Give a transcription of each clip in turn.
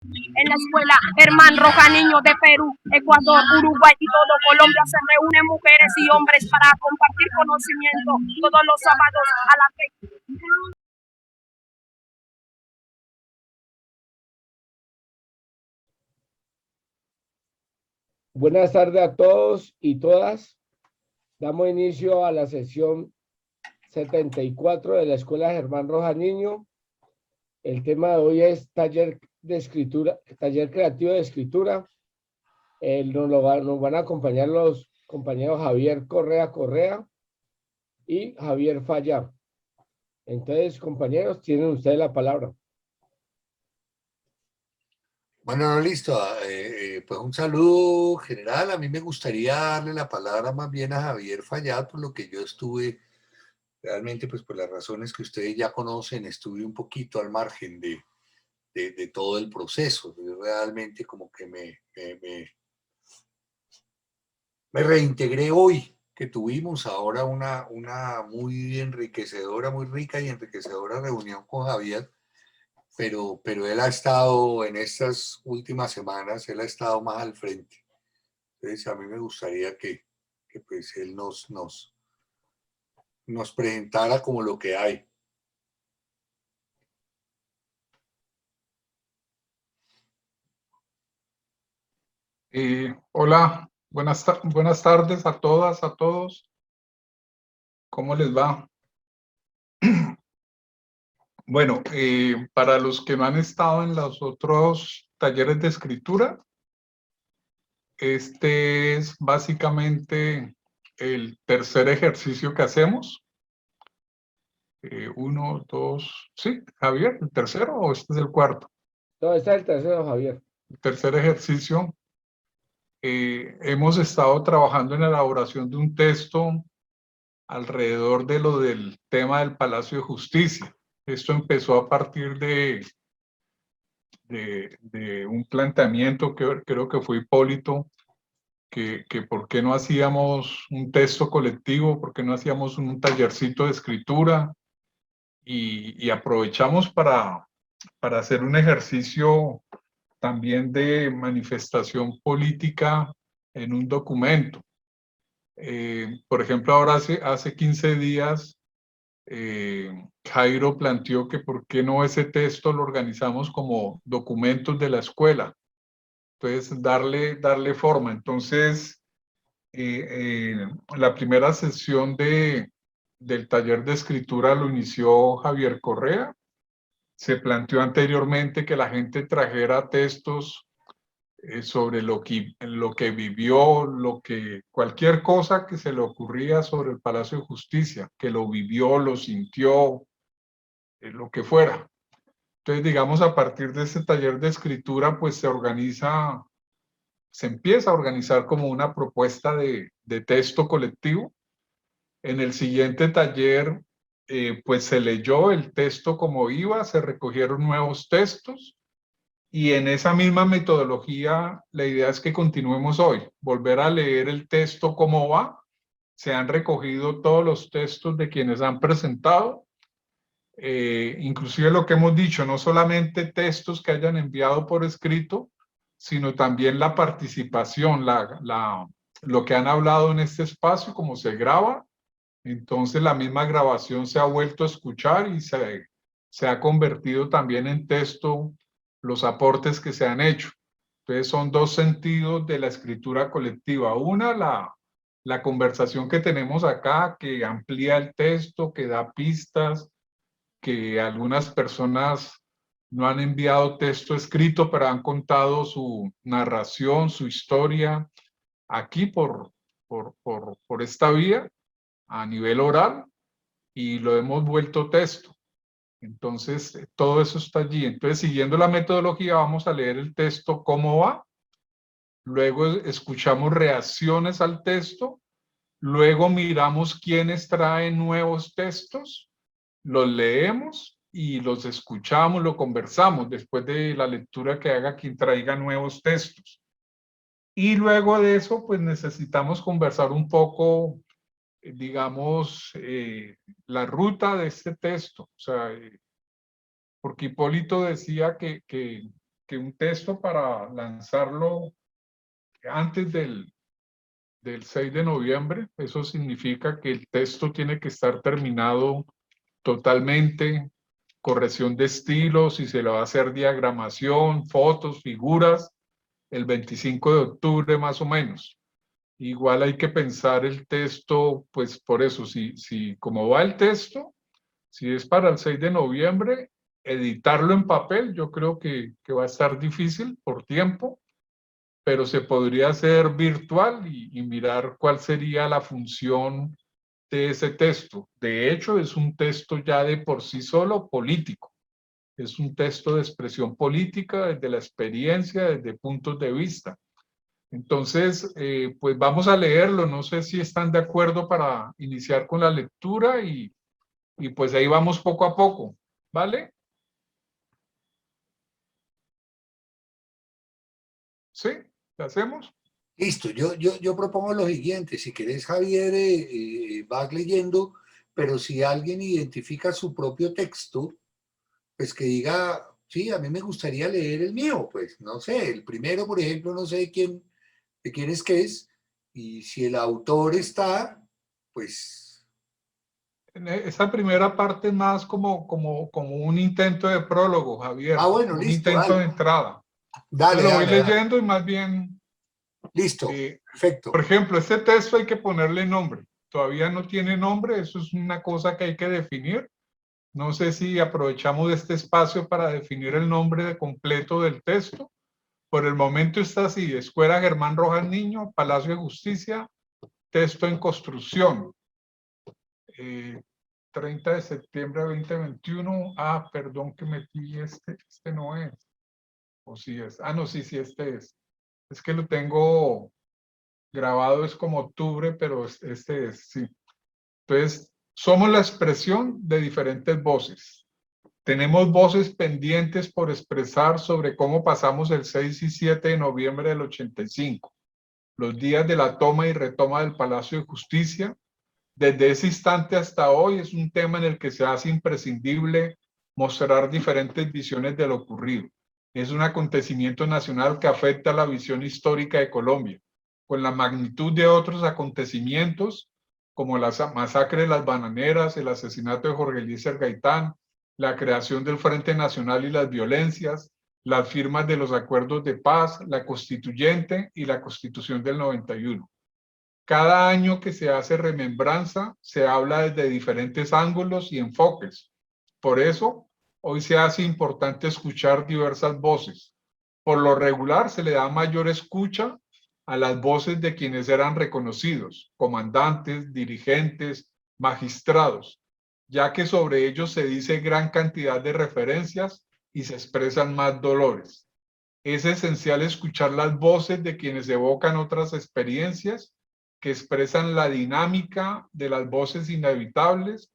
En la escuela, Germán Roja, niño de Perú, Ecuador, Uruguay y todo Colombia se reúnen mujeres y hombres para compartir conocimiento todos los sábados a las 6. Buenas tardes a todos y todas. Damos inicio a la sesión 74 de la Escuela Germán Rojas Niño. El tema de hoy es taller de escritura, taller creativo de escritura. Nos van a acompañar los compañeros Javier Correa y Javier Falla. Entonces, compañeros, tienen ustedes la palabra. Bueno, listo. Pues un saludo general. A mí me gustaría darle la palabra más bien a Javier Fallad, por lo que yo estuve realmente, pues por las razones que ustedes ya conocen, estuve un poquito al margen de todo el proceso. Yo realmente como que me reintegré hoy, que tuvimos ahora una muy enriquecedora, muy rica y enriquecedora reunión con Javier. Pero él ha estado en estas últimas semanas, él ha estado más al frente. Entonces a mí me gustaría que pues él nos presentara como lo que hay. Hola, buenas tardes a todas, a todos. ¿Cómo les va? Bueno, para los que no han estado en los otros talleres de escritura, este es básicamente el tercer ejercicio que hacemos. Uno, dos, sí, Javier, ¿el tercero o este es el cuarto? No, está el tercero, Javier. El tercer ejercicio. Hemos estado trabajando en la elaboración de un texto alrededor de lo del tema del Palacio de Justicia. Esto empezó a partir de un planteamiento que creo que fue Hipólito, que por qué no hacíamos un texto colectivo, por qué no hacíamos un tallercito de escritura, y aprovechamos para hacer un ejercicio también de manifestación política en un documento. Por ejemplo, ahora hace 15 días, Jairo planteó que por qué no ese texto lo organizamos como documentos de la escuela. Entonces, darle forma. Entonces, la primera sesión del taller de escritura lo inició Javier Correa. Se planteó anteriormente que la gente trajera textos sobre lo que vivió, cualquier cosa que se le ocurría sobre el Palacio de Justicia, que lo vivió, lo sintió, lo que fuera. Entonces, digamos, a partir de ese taller de escritura, pues se empieza a organizar como una propuesta de texto colectivo. En el siguiente taller, pues se leyó el texto como iba, se recogieron nuevos textos, y en esa misma metodología, la idea es que continuemos hoy, volver a leer el texto como va. Se han recogido todos los textos de quienes han presentado, inclusive lo que hemos dicho, no solamente textos que hayan enviado por escrito, sino también la participación, lo que han hablado en este espacio, como se graba. Entonces la misma grabación se ha vuelto a escuchar y se ha convertido también en texto los aportes que se han hecho. Entonces son dos sentidos de la escritura colectiva. Una, la conversación que tenemos acá, que amplía el texto, que da pistas, que algunas personas no han enviado texto escrito, pero han contado su narración, su historia, aquí por esta vía, a nivel oral, y lo hemos vuelto texto. Entonces, todo eso está allí. Entonces, siguiendo la metodología, vamos a leer el texto cómo va, luego escuchamos reacciones al texto, luego miramos quiénes traen nuevos textos, los leemos y los escuchamos, lo conversamos después de la lectura que haga quien traiga nuevos textos. Y luego de eso, pues necesitamos conversar un poco, digamos, la ruta de este texto. O sea, porque Hipólito decía que que un texto para lanzarlo antes del 6 de noviembre, eso significa que el texto tiene que estar terminado totalmente, corrección de estilos, si se le va a hacer diagramación, fotos, figuras, el 25 de octubre más o menos. Igual hay que pensar el texto, pues por eso, si como va el texto, si es para el 6 de noviembre, editarlo en papel, yo creo que va a estar difícil por tiempo, pero se podría hacer virtual y mirar cuál sería la función de ese texto. De hecho, es un texto ya de por sí solo político. Es un texto de expresión política desde la experiencia, desde puntos de vista. Entonces, pues vamos a leerlo. No sé si están de acuerdo para iniciar con la lectura y pues ahí vamos poco a poco, ¿vale? ¿Sí? ¿Lo hacemos? Listo, yo propongo lo siguiente, si querés Javier, vas leyendo, pero si alguien identifica su propio texto, pues que diga, sí, a mí me gustaría leer el mío, pues no sé, el primero, por ejemplo, no sé de quién es que es, y si el autor está, pues... Esa primera parte es más como un intento de prólogo, Javier, Ah, bueno, un listo, intento de dale, entrada. dale, Entonces lo voy dale, dale. leyendo y más bien, Listo, perfecto. por ejemplo, este texto hay que ponerle nombre. Todavía no tiene nombre, eso es una cosa que hay que definir. No sé si aprovechamos este espacio para definir el nombre completo del texto. Por el momento está así: Escuela Germán Rojas Niño, Palacio de Justicia, texto en construcción. 30 de septiembre de 2021. Ah, perdón que metí este no es. O sí es. Ah, no, sí, este es. Es que lo tengo grabado, es como octubre, pero este es, sí. Entonces, somos la expresión de diferentes voces. Tenemos voces pendientes por expresar sobre cómo pasamos el 6 y 7 de noviembre del 85, los días de la toma y retoma del Palacio de Justicia. Desde ese instante hasta hoy es un tema en el que se hace imprescindible mostrar diferentes visiones de lo ocurrido. Es un acontecimiento nacional que afecta la visión histórica de Colombia, con la magnitud de otros acontecimientos como la masacre de las bananeras, el asesinato de Jorge Eliezer Gaitán, la creación del Frente Nacional y las violencias, las firmas de los acuerdos de paz, la constituyente y la Constitución del 91. Cada año que se hace remembranza, se habla desde diferentes ángulos y enfoques. Por eso, hoy se hace importante escuchar diversas voces. Por lo regular, se le da mayor escucha a las voces de quienes eran reconocidos, comandantes, dirigentes, magistrados, ya que sobre ellos se dice gran cantidad de referencias y se expresan más dolores. Es esencial escuchar las voces de quienes evocan otras experiencias que expresan la dinámica de las voces inevitables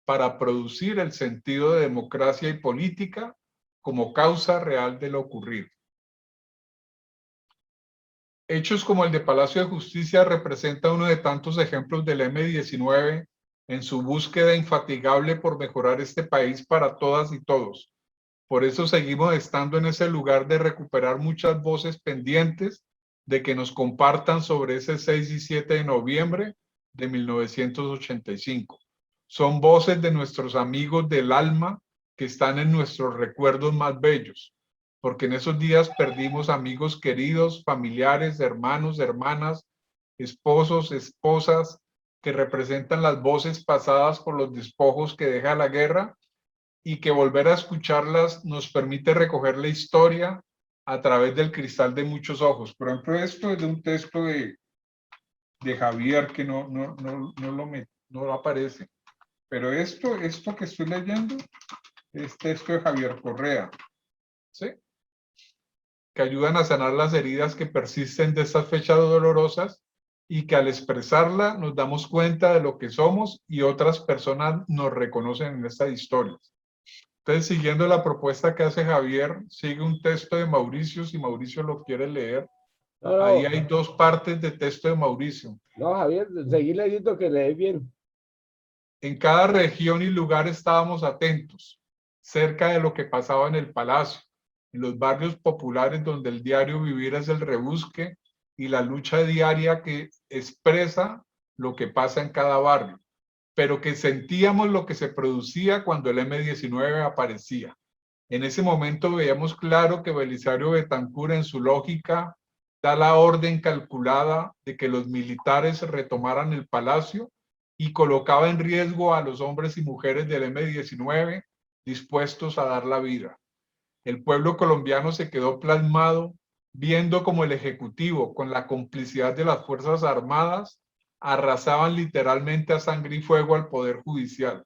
para producir el sentido de democracia y política como causa real de lo ocurrido. Hechos como el de Palacio de Justicia representa uno de tantos ejemplos del M-19 en su búsqueda infatigable por mejorar este país para todas y todos. Por eso seguimos estando en ese lugar de recuperar muchas voces pendientes de que nos compartan sobre ese 6 y 7 de noviembre de 1985. Son voces de nuestros amigos del alma que están en nuestros recuerdos más bellos, porque en esos días perdimos amigos queridos, familiares, hermanos, hermanas, esposos, esposas, que representan las voces pasadas por los despojos que deja la guerra y que volver a escucharlas nos permite recoger la historia a través del cristal de muchos ojos. Por ejemplo, esto es de un texto de Javier que no aparece, pero esto que estoy leyendo es texto de Javier Correa, ¿sí? Que ayudan a sanar las heridas que persisten de estas fechas dolorosas y que al expresarla nos damos cuenta de lo que somos y otras personas nos reconocen en estas historias. Entonces, siguiendo la propuesta que hace Javier, sigue un texto de Mauricio, si Mauricio lo quiere leer. No, Ahí hay dos partes de texto de Mauricio. no, Javier, seguí leyendo que lees bien. En cada región y lugar estábamos atentos, cerca de lo que pasaba en el palacio, en los barrios populares donde el diario vivir es el rebusque y la lucha diaria que expresa lo que pasa en cada barrio, pero que sentíamos lo que se producía cuando el M-19 aparecía. En ese momento veíamos claro que Belisario Betancur, en su lógica, da la orden calculada de que los militares retomaran el palacio y colocaba en riesgo a los hombres y mujeres del M-19 dispuestos a dar la vida. El pueblo colombiano se quedó plasmado viendo como el Ejecutivo, con la complicidad de las Fuerzas Armadas, arrasaban literalmente a sangre y fuego al Poder Judicial.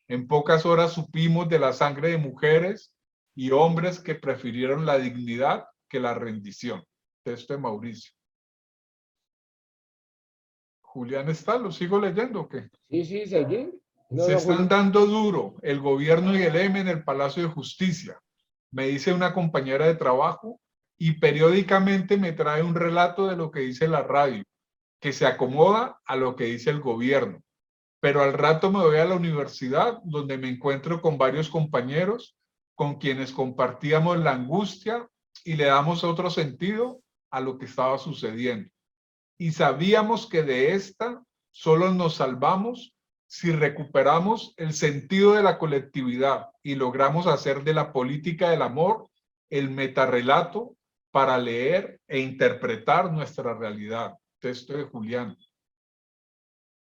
En pocas horas supimos de la sangre de mujeres y hombres que prefirieron la dignidad que la rendición. Texto de Mauricio. Julián está, ¿lo sigo leyendo o qué? Sí, sí, seguí. No, Se no, están Julián. dando duro el gobierno y el M en el Palacio de Justicia, me dice una compañera de trabajo, y periódicamente me trae un relato de lo que dice la radio, que se acomoda a lo que dice el gobierno. Pero al rato me voy a la universidad, donde me encuentro con varios compañeros con quienes compartíamos la angustia y le damos otro sentido a lo que estaba sucediendo. Y sabíamos que de esta solo nos salvamos si recuperamos el sentido de la colectividad y logramos hacer de la política del amor el metarrelato para leer e interpretar nuestra realidad. Texto de Julián.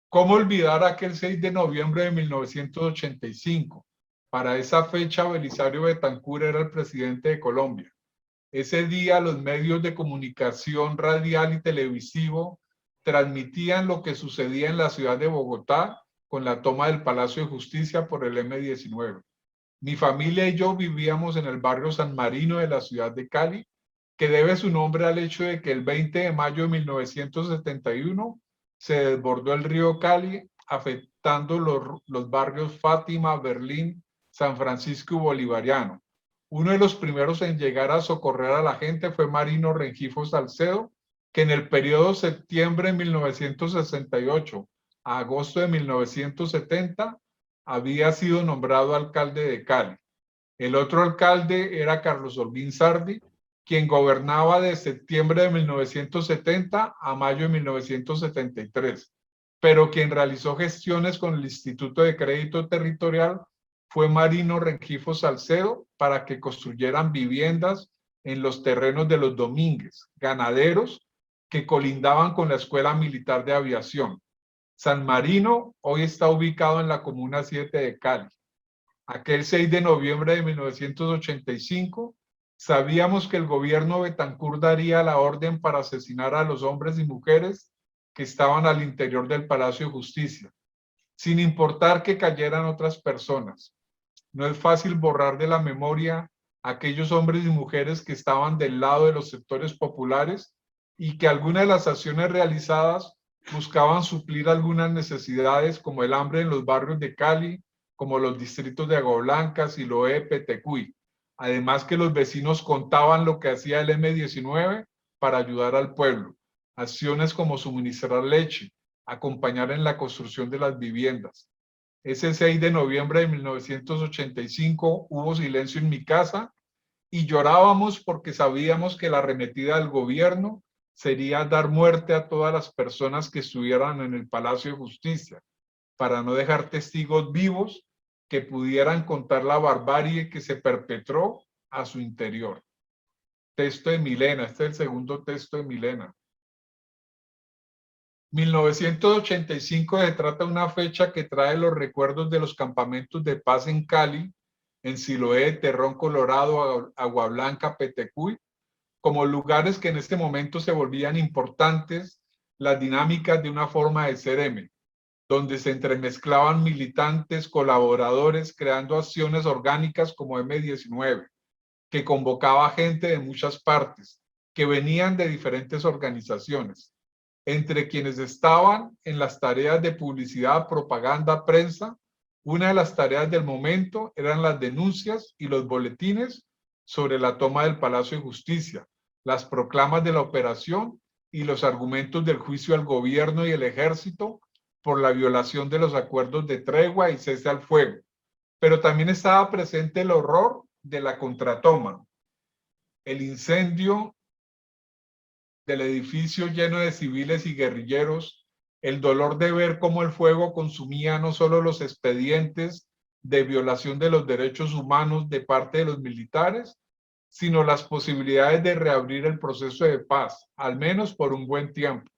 ¿Cómo olvidar aquel 6 de noviembre de 1985? Para esa fecha, Belisario Betancur era el presidente de Colombia. Ese día los medios de comunicación radial y televisivo transmitían lo que sucedía en la ciudad de Bogotá con la toma del Palacio de Justicia por el M-19. Mi familia y yo vivíamos en el barrio San Marino de la ciudad de Cali, que debe su nombre al hecho de que el 20 de mayo de 1971 se desbordó el río Cali, afectando los barrios Fátima, Berlín, San Francisco y Bolivariano. Uno de los primeros en llegar a socorrer a la gente fue Marino Rengifo Salcedo, que en el periodo septiembre de 1968 a agosto de 1970 había sido nombrado alcalde de Cali. El otro alcalde era Carlos Holguín Sardi, quien gobernaba de septiembre de 1970 a mayo de 1973, pero quien realizó gestiones con el Instituto de Crédito Territorial fue Marino Rengifo Salcedo para que construyeran viviendas en los terrenos de los Domínguez, ganaderos que colindaban con la Escuela Militar de Aviación. San Marino hoy está ubicado en la Comuna 7 de Cali. Aquel 6 de noviembre de 1985, sabíamos que el gobierno Betancur daría la orden para asesinar a los hombres y mujeres que estaban al interior del Palacio de Justicia, sin importar que cayeran otras personas. No es fácil borrar de la memoria a aquellos hombres y mujeres que estaban del lado de los sectores populares y que algunas de las acciones realizadas buscaban suplir algunas necesidades como el hambre en los barrios de Cali, como los distritos de Agua Blanca, Siloé, Petecuy. Además que los vecinos contaban lo que hacía el M-19 para ayudar al pueblo. Acciones como suministrar leche, acompañar en la construcción de las viviendas. Ese 6 de noviembre de 1985 hubo silencio en mi casa y llorábamos porque sabíamos que la arremetida del gobierno sería dar muerte a todas las personas que estuvieran en el Palacio de Justicia, para no dejar testigos vivos que pudieran contar la barbarie que se perpetró a su interior. Texto de Milena, este es el segundo texto de Milena. 1985 se trata de una fecha que trae los recuerdos de los campamentos de paz en Cali, en Siloé, Terrón Colorado, Agua Blanca, Petecuy, como lugares que en este momento se volvían importantes las dinámicas de una forma de ser M, donde se entremezclaban militantes, colaboradores, creando acciones orgánicas como M-19, que convocaba gente de muchas partes, que venían de diferentes organizaciones, entre quienes estaban en las tareas de publicidad, propaganda, prensa. Una de las tareas del momento eran las denuncias y los boletines sobre la toma del Palacio de Justicia, las proclamas de la operación y los argumentos del juicio al gobierno y el ejército por la violación de los acuerdos de tregua y cese al fuego. Pero también estaba presente el horror de la contratoma, el incendio del edificio lleno de civiles y guerrilleros, el dolor de ver cómo el fuego consumía no solo los expedientes de violación de los derechos humanos de parte de los militares, sino las posibilidades de reabrir el proceso de paz, al menos por un buen tiempo.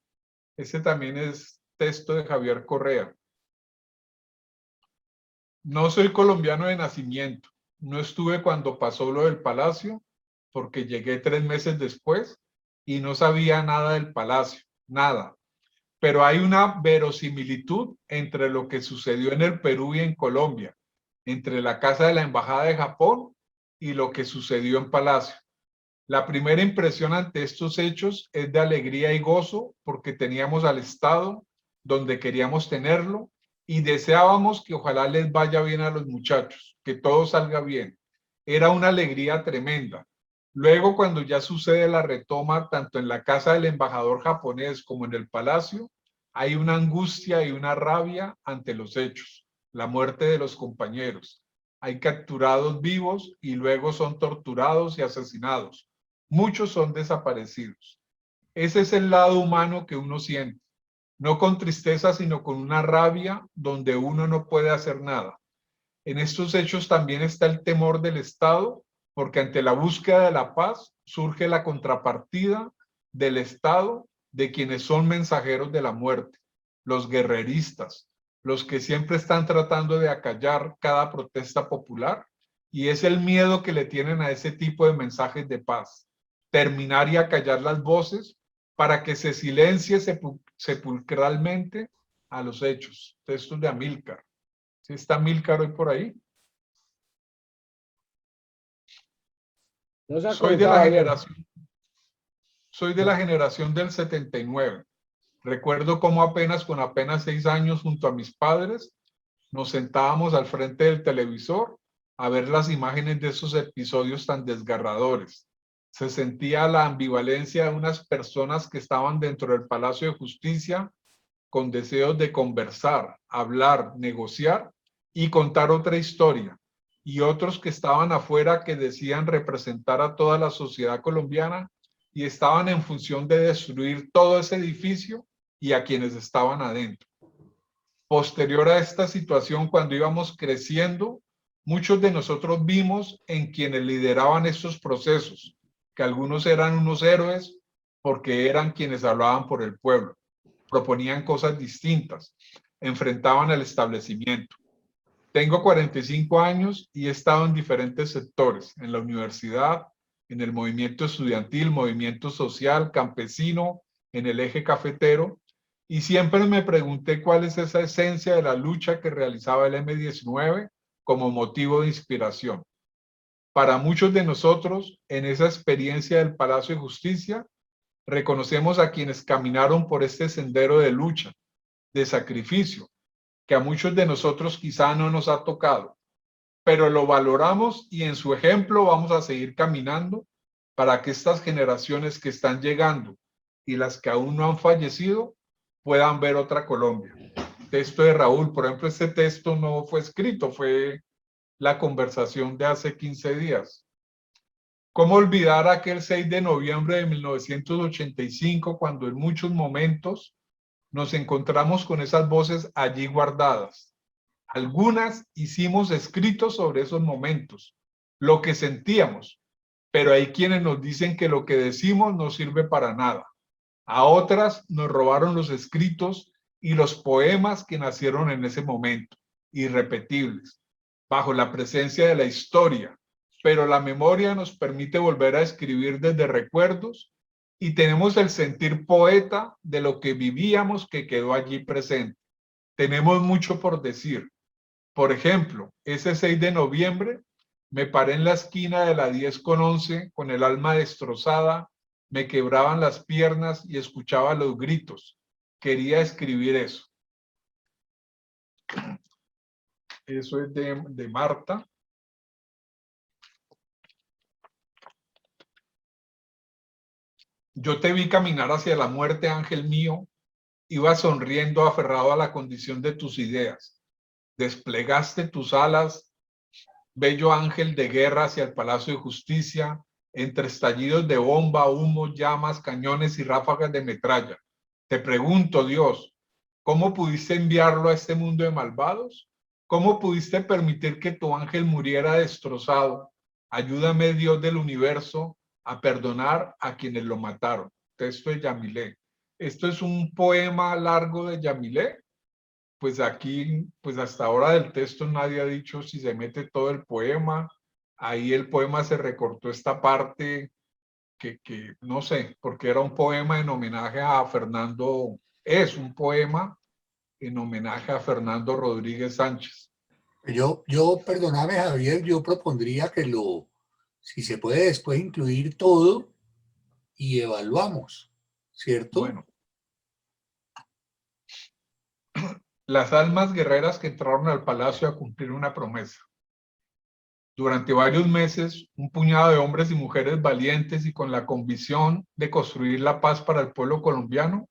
Ese también es texto de Javier Correa. No soy colombiano de nacimiento. No estuve cuando pasó lo del Palacio, porque llegué 3 meses después y no sabía nada del Palacio, nada. Pero hay una verosimilitud entre lo que sucedió en el Perú y en Colombia, entre la casa de la Embajada de Japón y lo que sucedió en Palacio. La primera impresión ante estos hechos es de alegría y gozo porque teníamos al Estado donde queríamos tenerlo y deseábamos que ojalá les vaya bien a los muchachos, que todo salga bien. Era una alegría tremenda. Luego, cuando ya sucede la retoma, tanto en la casa del embajador japonés como en el palacio, hay una angustia y una rabia ante los hechos, la muerte de los compañeros. Hay capturados vivos y luego son torturados y asesinados. Muchos son desaparecidos. Ese es el lado humano que uno siente, no con tristeza, sino con una rabia donde uno no puede hacer nada. En estos hechos también está el temor del Estado, porque ante la búsqueda de la paz surge la contrapartida del Estado de quienes son mensajeros de la muerte, los guerreristas, los que siempre están tratando de acallar cada protesta popular, y es el miedo que le tienen a ese tipo de mensajes de paz, terminar y acallar las voces para que se silencie sepulcralmente a los hechos. Textos de Amílcar. ¿Sí está Amílcar hoy por ahí? No se ha Soy de conectado, la generación del 79. Recuerdo cómo con apenas 6 años, junto a mis padres, nos sentábamos al frente del televisor a ver las imágenes de esos episodios tan desgarradores. Se sentía la ambivalencia de unas personas que estaban dentro del Palacio de Justicia con deseos de conversar, hablar, negociar y contar otra historia, y otros que estaban afuera que decían representar a toda la sociedad colombiana y estaban en función de destruir todo ese edificio y a quienes estaban adentro. Posterior a esta situación, cuando íbamos creciendo, muchos de nosotros vimos en quienes lideraban estos procesos, que algunos eran unos héroes porque eran quienes hablaban por el pueblo, proponían cosas distintas, enfrentaban al establecimiento. Tengo 45 años y he estado en diferentes sectores, en la universidad, en el movimiento estudiantil, movimiento social, campesino, en el eje cafetero, y siempre me pregunté cuál es esa esencia de la lucha que realizaba el M-19 como motivo de inspiración. Para muchos de nosotros, en esa experiencia del Palacio de Justicia, reconocemos a quienes caminaron por este sendero de lucha, de sacrificio, que a muchos de nosotros quizá no nos ha tocado, pero lo valoramos y en su ejemplo vamos a seguir caminando para que estas generaciones que están llegando y las que aún no han fallecido puedan ver otra Colombia. Texto de Raúl, por ejemplo, este texto no fue escrito, fue la conversación de hace 15 días. ¿Cómo olvidar aquel 6 de noviembre de 1985 cuando en muchos momentos nos encontramos con esas voces allí guardadas? Algunas hicimos escritos sobre esos momentos, lo que sentíamos, pero hay quienes nos dicen que lo que decimos no sirve para nada. A otras nos robaron los escritos y los poemas que nacieron en ese momento, irrepetibles, bajo la presencia de la historia, pero la memoria nos permite volver a escribir desde recuerdos y tenemos el sentir poeta de lo que vivíamos que quedó allí presente. Tenemos mucho por decir. Por ejemplo, ese 6 de noviembre me paré en la esquina de la 10 con 11 con el alma destrozada, me quebraban las piernas y escuchaba los gritos. Quería escribir eso. Eso es de Marta. Yo te vi caminar hacia la muerte, ángel mío. Ibas sonriendo, aferrado a la condición de tus ideas. Desplegaste tus alas, bello ángel de guerra, hacia el Palacio de Justicia, entre estallidos de bomba, humo, llamas, cañones y ráfagas de metralla. Te pregunto, Dios, ¿cómo pudiste enviarlo a este mundo de malvados? ¿Cómo pudiste permitir que tu ángel muriera destrozado? Ayúdame, Dios del universo, a perdonar a quienes lo mataron. Texto de Yamilé. Esto es un poema largo de Yamilé. Pues aquí, pues hasta ahora del texto nadie ha dicho si se mete todo el poema. Ahí el poema se recortó esta parte que no sé, porque era un poema en homenaje a Fernando, es un poema en homenaje a Fernando Rodríguez Sánchez. Perdóname, Javier, yo propondría que si se puede después incluir todo y evaluamos, ¿cierto? Bueno. Las almas guerreras que entraron al palacio a cumplir una promesa. Durante varios meses, un puñado de hombres y mujeres valientes y con la convicción de construir la paz para el pueblo colombiano,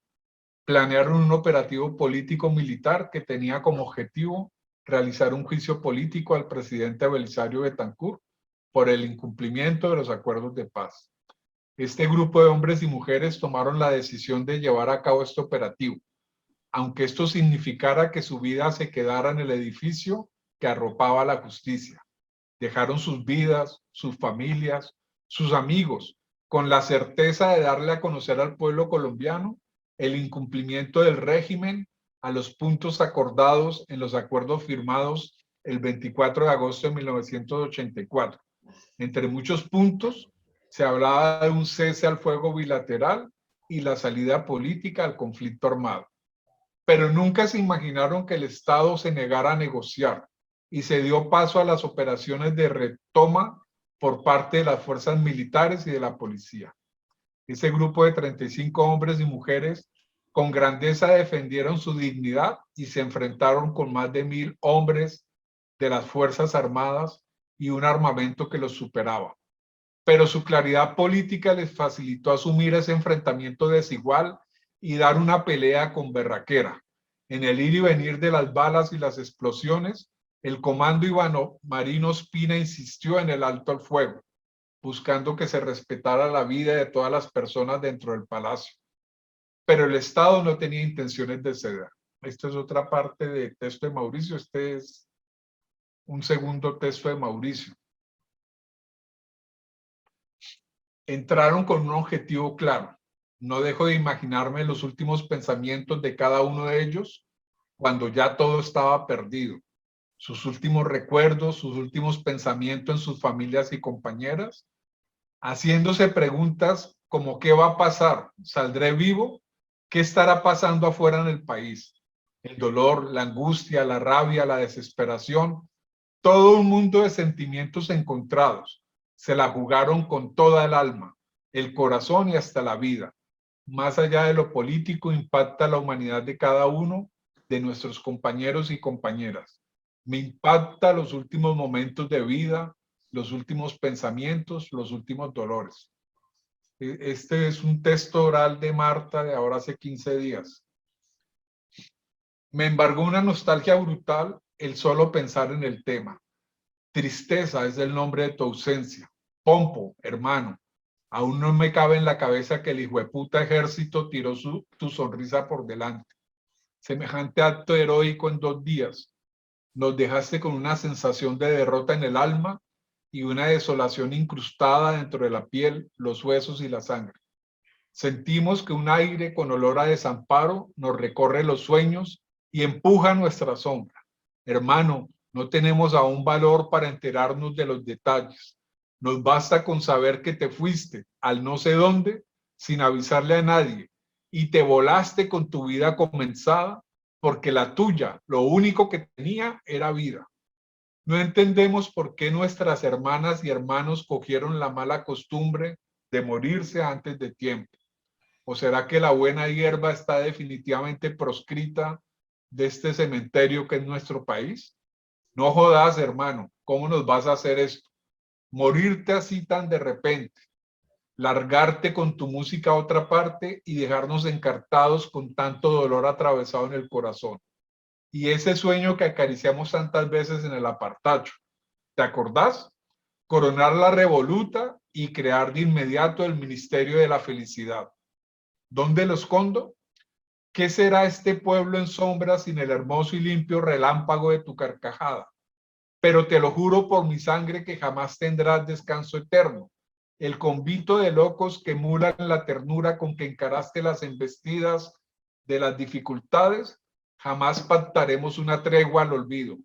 planearon un operativo político-militar que tenía como objetivo realizar un juicio político al presidente Belisario Betancur por el incumplimiento de los acuerdos de paz. Este grupo de hombres y mujeres tomaron la decisión de llevar a cabo este operativo, aunque esto significara que su vida se quedara en el edificio que arropaba la justicia. Dejaron sus vidas, sus familias, sus amigos, con la certeza de darle a conocer al pueblo colombiano el incumplimiento del régimen a los puntos acordados en los acuerdos firmados el 24 de agosto de 1984. Entre muchos puntos, se hablaba de un cese al fuego bilateral y la salida política al conflicto armado. Pero nunca se imaginaron que el Estado se negara a negociar y se dio paso a las operaciones de retoma por parte de las fuerzas militares y de la policía. Ese grupo de 35 hombres y mujeres con grandeza defendieron su dignidad y se enfrentaron con más de 1000 hombres de las Fuerzas Armadas y un armamento que los superaba. Pero su claridad política les facilitó asumir ese enfrentamiento desigual y dar una pelea con berraquera. En el ir y venir de las balas y las explosiones, el comando Ivano Marino Ospina insistió en el alto al fuego, buscando que se respetara la vida de todas las personas dentro del palacio. Pero el Estado no tenía intenciones de ceder. Esta es otra parte del texto de Mauricio. Este es un segundo texto de Mauricio. Entraron con un objetivo claro. No dejo de imaginarme los últimos pensamientos de cada uno de ellos cuando ya todo estaba perdido. Sus últimos recuerdos, sus últimos pensamientos en sus familias y compañeras, haciéndose preguntas como ¿qué va a pasar? ¿Saldré vivo? ¿Qué estará pasando afuera en el país? El dolor, la angustia, la rabia, la desesperación, todo un mundo de sentimientos encontrados. Se la jugaron con toda el alma, el corazón y hasta la vida. Más allá de lo político, impacta la humanidad de cada uno de nuestros compañeros y compañeras. Me impacta los últimos momentos de vida, los últimos pensamientos, los últimos dolores. Este es un texto oral de Marta de ahora hace 15 días. Me embargó una nostalgia brutal el solo pensar en el tema. Tristeza es el nombre de tu ausencia. Pompo, hermano, aún no me cabe en la cabeza que el hijueputa ejército tiró tu sonrisa por delante. Semejante acto heroico en 2 días. Nos dejaste con una sensación de derrota en el alma y una desolación incrustada dentro de la piel, los huesos y la sangre. Sentimos que un aire con olor a desamparo nos recorre los sueños y empuja nuestra sombra. Hermano, no tenemos aún valor para enterarnos de los detalles. Nos basta con saber que te fuiste al no sé dónde sin avisarle a nadie y te volaste con tu vida comenzada porque la tuya, lo único que tenía era vida. No entendemos por qué nuestras hermanas y hermanos cogieron la mala costumbre de morirse antes de tiempo. ¿O será que la buena hierba está definitivamente proscrita de este cementerio que es nuestro país? No jodas, hermano, ¿cómo nos vas a hacer esto? Morirte así tan de repente, largarte con tu música a otra parte y dejarnos encartados con tanto dolor atravesado en el corazón. Y ese sueño que acariciamos tantas veces en el apartacho, ¿te acordás? Coronar la revoluta y crear de inmediato el Ministerio de la Felicidad. ¿Dónde lo escondo? ¿Qué será este pueblo en sombra sin el hermoso y limpio relámpago de tu carcajada? Pero te lo juro por mi sangre que jamás tendrás descanso eterno. El convito de locos que emulan la ternura con que encaraste las embestidas de las dificultades, jamás pactaremos una tregua al olvido.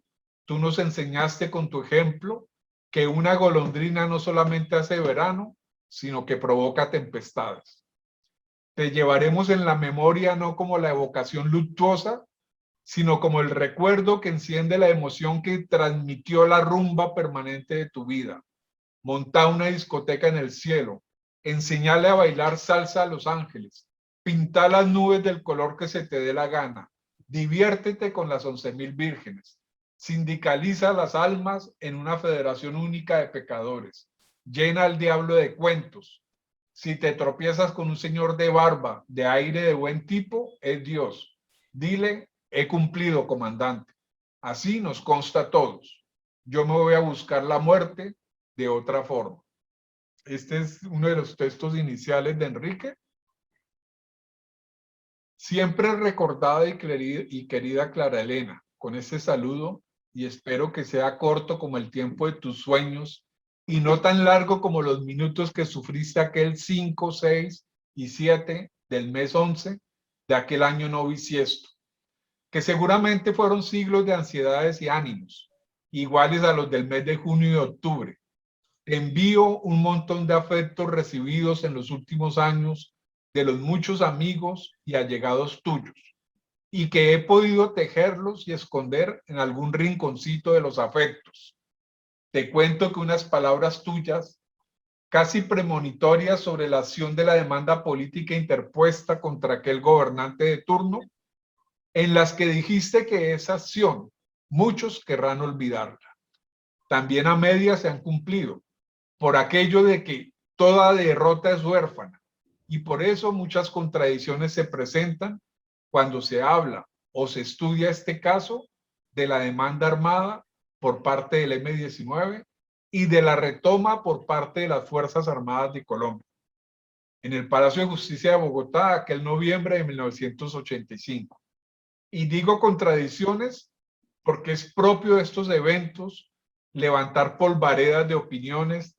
Tú nos enseñaste con tu ejemplo que una golondrina no solamente hace verano, sino que provoca tempestades. Te llevaremos en la memoria no como la evocación luctuosa, sino como el recuerdo que enciende la emoción que transmitió la rumba permanente de tu vida. Monta una discoteca en el cielo, enseñale a bailar salsa a los ángeles, pinta las nubes del color que se te dé la gana, diviértete con las 11,000 vírgenes, sindicaliza las almas en una federación única de pecadores, llena al diablo de cuentos. Si te tropiezas con un señor de barba, de aire de buen tipo, es Dios. Dile: he cumplido, comandante. Así nos consta a todos. Yo me voy a buscar la muerte de otra forma. Este es uno de los textos iniciales de Enrique. Siempre recordada y querida Clara Elena, con este saludo, y espero que sea corto como el tiempo de tus sueños y no tan largo como los minutos que sufriste aquel 5, 6 y 7 del mes 11 de aquel año no bisiesto, que seguramente fueron siglos de ansiedades y ánimos, iguales a los del mes de junio y octubre. Te envío un montón de afectos recibidos en los últimos años de los muchos amigos y allegados tuyos, y que he podido tejerlos y esconder en algún rinconcito de los afectos. Te cuento que unas palabras tuyas, casi premonitorias sobre la acción de la demanda política interpuesta contra aquel gobernante de turno, en las que dijiste que esa acción muchos querrán olvidarla. También a medias se han cumplido, por aquello de que toda derrota es huérfana, y por eso muchas contradicciones se presentan cuando se habla o se estudia este caso de la demanda armada por parte del M-19 y de la retoma por parte de las Fuerzas Armadas de Colombia. En el Palacio de Justicia de Bogotá, aquel noviembre de 1985. Y digo contradicciones porque es propio de estos eventos levantar polvaredas de opiniones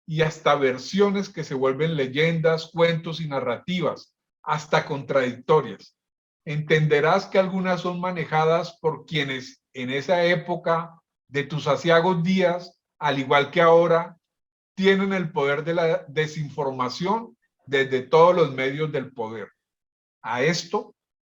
y hasta versiones que se vuelven leyendas, cuentos y narrativas, hasta contradictorias. Entenderás que algunas son manejadas por quienes en esa época de tus aciagos días, al igual que ahora, tienen el poder de la desinformación desde todos los medios del poder. A esto,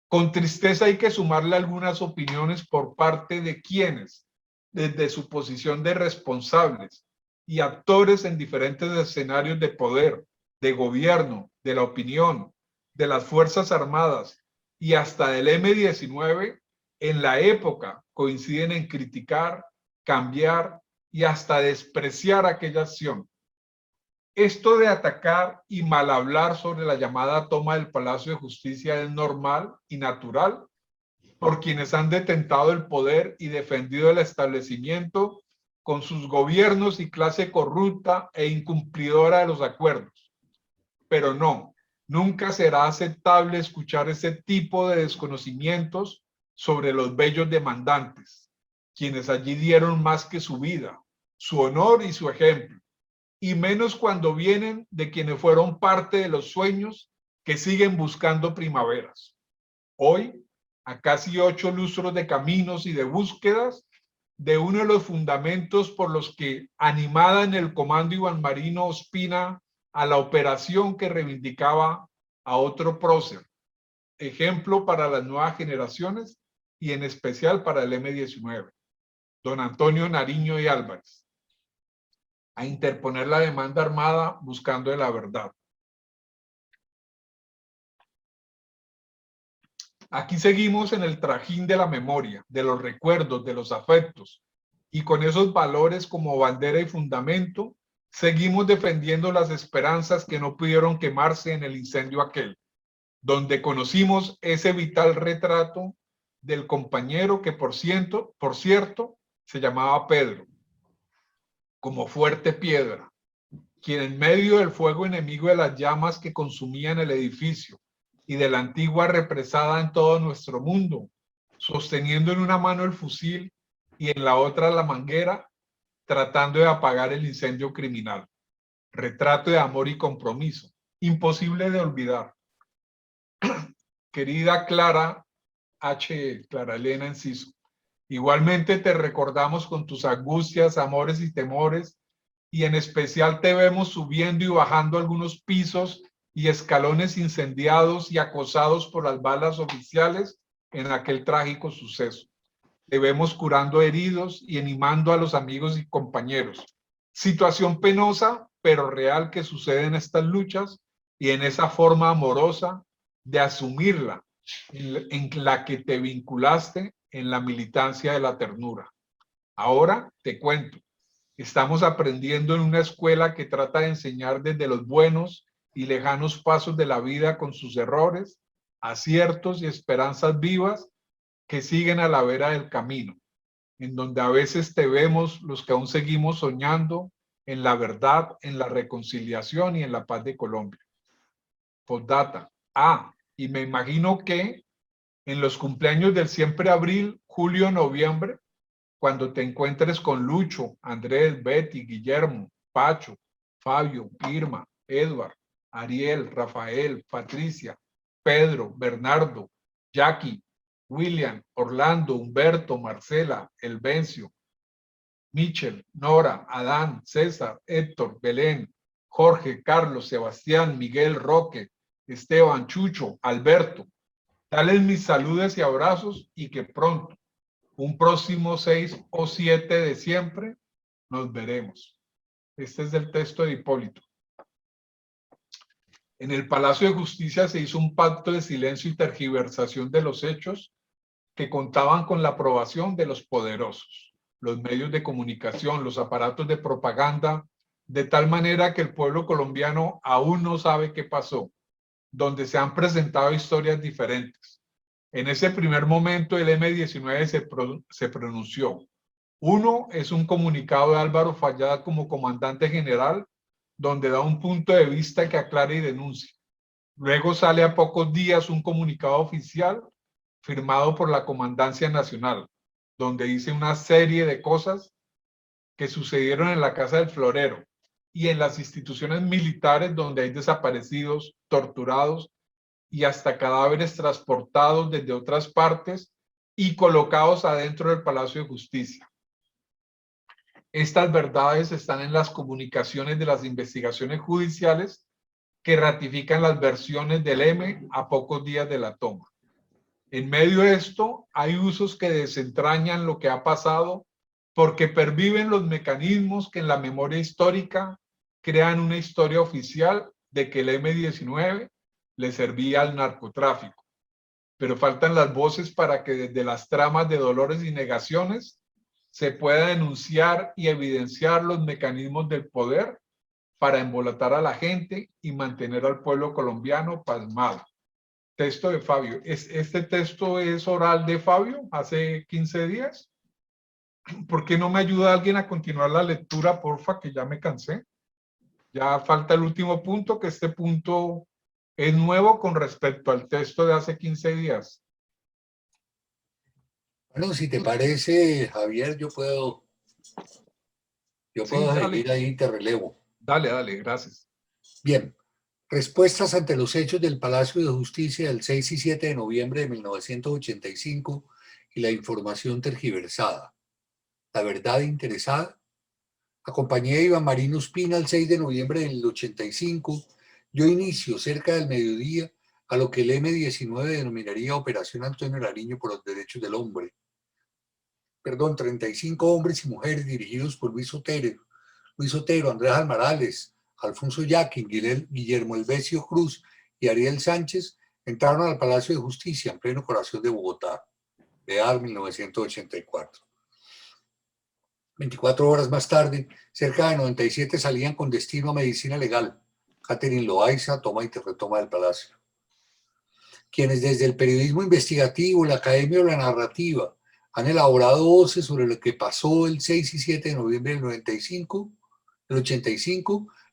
con tristeza hay que sumarle algunas opiniones por parte de quienes, desde su posición de responsables y actores en diferentes escenarios de poder, de gobierno, de la opinión, de las Fuerzas Armadas y hasta del M-19, en la época coinciden en criticar, cambiar y hasta despreciar aquella acción. Esto de atacar y mal hablar sobre la llamada toma del Palacio de Justicia es normal y natural por quienes han detentado el poder y defendido el establecimiento con sus gobiernos y clase corrupta e incumplidora de los acuerdos. Pero no, nunca será aceptable escuchar ese tipo de desconocimientos sobre los bellos demandantes, quienes allí dieron más que su vida, su honor y su ejemplo, y menos cuando vienen de quienes fueron parte de los sueños que siguen buscando primaveras. Hoy, a casi 8 lustros de caminos y de búsquedas, de uno de los fundamentos por los que, animada en el comando Iván Marino Ospina a la operación que reivindicaba a otro prócer, ejemplo para las nuevas generaciones y en especial para el M-19, don Antonio Nariño y Álvarez, a interponer la demanda armada buscando de la verdad. Aquí seguimos en el trajín de la memoria, de los recuerdos, de los afectos, y con esos valores como bandera y fundamento, seguimos defendiendo las esperanzas que no pudieron quemarse en el incendio aquel, donde conocimos ese vital retrato del compañero que por cierto, se llamaba Pedro, como fuerte piedra, quien en medio del fuego enemigo de las llamas que consumían el edificio y de la antigua represada en todo nuestro mundo, sosteniendo en una mano el fusil y en la otra la manguera, tratando de apagar el incendio criminal. Retrato de amor y compromiso, imposible de olvidar. Querida Clara Clara Elena Enciso, igualmente te recordamos con tus angustias, amores y temores, y en especial te vemos subiendo y bajando algunos pisos y escalones incendiados y acosados por las balas oficiales en aquel trágico suceso. Te vemos curando heridos y animando a los amigos y compañeros. Situación penosa, pero real, que sucede en estas luchas y en esa forma amorosa de asumirla, en la que te vinculaste en la militancia de la ternura. Ahora te cuento, estamos aprendiendo en una escuela que trata de enseñar desde los buenos y lejanos pasos de la vida con sus errores, aciertos y esperanzas vivas que siguen a la vera del camino, en donde a veces te vemos los que aún seguimos soñando en la verdad, en la reconciliación y en la paz de Colombia. Postdata. Y me imagino que en los cumpleaños del siempre abril, julio, noviembre, cuando te encuentres con Lucho, Andrés, Betty, Guillermo, Pacho, Fabio, Irma, Edward, Ariel, Rafael, Patricia, Pedro, Bernardo, Jackie, William, Orlando, Humberto, Marcela, Elvencio, Michel, Nora, Adán, César, Héctor, Belén, Jorge, Carlos, Sebastián, Miguel, Roque, Esteban, Chucho, Alberto. Dales mis saludos y abrazos y que pronto, un próximo 6 o 7 de siempre, nos veremos. Este es el texto de Hipólito. En el Palacio de Justicia se hizo un pacto de silencio y tergiversación de los hechos que contaban con la aprobación de los poderosos, los medios de comunicación, los aparatos de propaganda, de tal manera que el pueblo colombiano aún no sabe qué pasó, donde se han presentado historias diferentes. En ese primer momento el M-19 se pronunció. Uno es un comunicado de Álvaro Fallada como comandante general, donde da un punto de vista que aclara y denuncia. Luego sale a pocos días un comunicado oficial firmado por la Comandancia Nacional, donde dice una serie de cosas que sucedieron en la Casa del Florero y en las instituciones militares donde hay desaparecidos, torturados y hasta cadáveres transportados desde otras partes y colocados adentro del Palacio de Justicia. Estas verdades están en las comunicaciones de las investigaciones judiciales que ratifican las versiones del M a pocos días de la toma. En medio de esto, hay usos que desentrañan lo que ha pasado porque perviven los mecanismos que en la memoria histórica crean una historia oficial de que el M-19 le servía al narcotráfico. Pero faltan las voces para que desde las tramas de dolores y negaciones se pueda denunciar y evidenciar los mecanismos del poder para embolatar a la gente y mantener al pueblo colombiano pasmado. Texto de Fabio. ¿Este texto es oral de Fabio hace 15 días? ¿Por qué no me ayuda alguien a continuar la lectura, porfa, que ya me cansé? Ya falta el último punto, que este punto es nuevo con respecto al texto de hace 15 días. Bueno, si te parece, Javier, yo puedo seguir ahí y te relevo. Dale, gracias. Bien, respuestas ante los hechos del Palacio de Justicia del 6 y 7 de noviembre de 1985 y la información tergiversada. La verdad interesada. Acompañé a Iván Marín Ospina el 6 de noviembre del 85. Yo inicio cerca del mediodía a lo que el M-19 denominaría Operación Antonio Nariño por los Derechos del Hombre. 35 hombres y mujeres dirigidos por Luis Otero, Andrés Almarales, Alfonso Yaquín, Guillermo Elvesio Cruz y Ariel Sánchez entraron al Palacio de Justicia en pleno corazón de Bogotá, de 1984. 24 horas más tarde, cerca de 97 salían con destino a Medicina Legal. Catherine Loaiza toma y retoma del Palacio. Quienes desde el periodismo investigativo, la academia o la narrativa han elaborado voces sobre lo que pasó el 6 y 7 de noviembre del 85,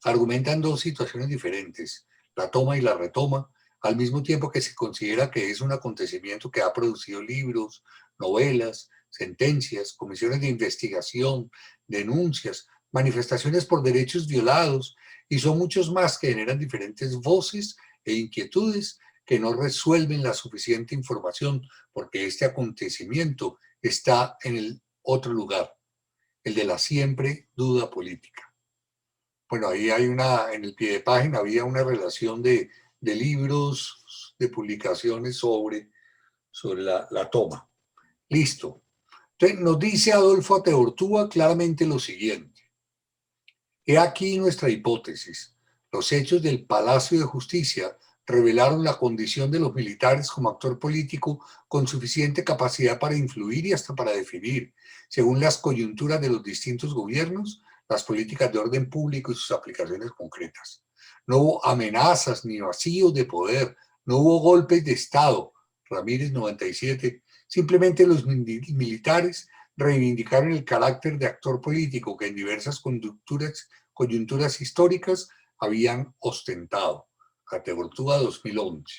argumentan dos situaciones diferentes, la toma y la retoma, al mismo tiempo que se considera que es un acontecimiento que ha producido libros, novelas, sentencias, comisiones de investigación, denuncias, manifestaciones por derechos violados, y son muchos más que generan diferentes voces e inquietudes que no resuelven la suficiente información, porque este acontecimiento está en el otro lugar, el de la siempre duda política. Bueno, ahí hay en el pie de página había una relación de libros, de publicaciones sobre la toma. Listo. Entonces nos dice Adolfo Ateortúa claramente lo siguiente. He aquí nuestra hipótesis. Los hechos del Palacio de Justicia revelaron la condición de los militares como actor político con suficiente capacidad para influir y hasta para definir, según las coyunturas de los distintos gobiernos, las políticas de orden público y sus aplicaciones concretas. No hubo amenazas ni vacíos de poder, no hubo golpes de Estado. Ramírez 97. Simplemente los militares reivindicaron el carácter de actor político que en diversas coyunturas históricas habían ostentado. Ateortúa 2011.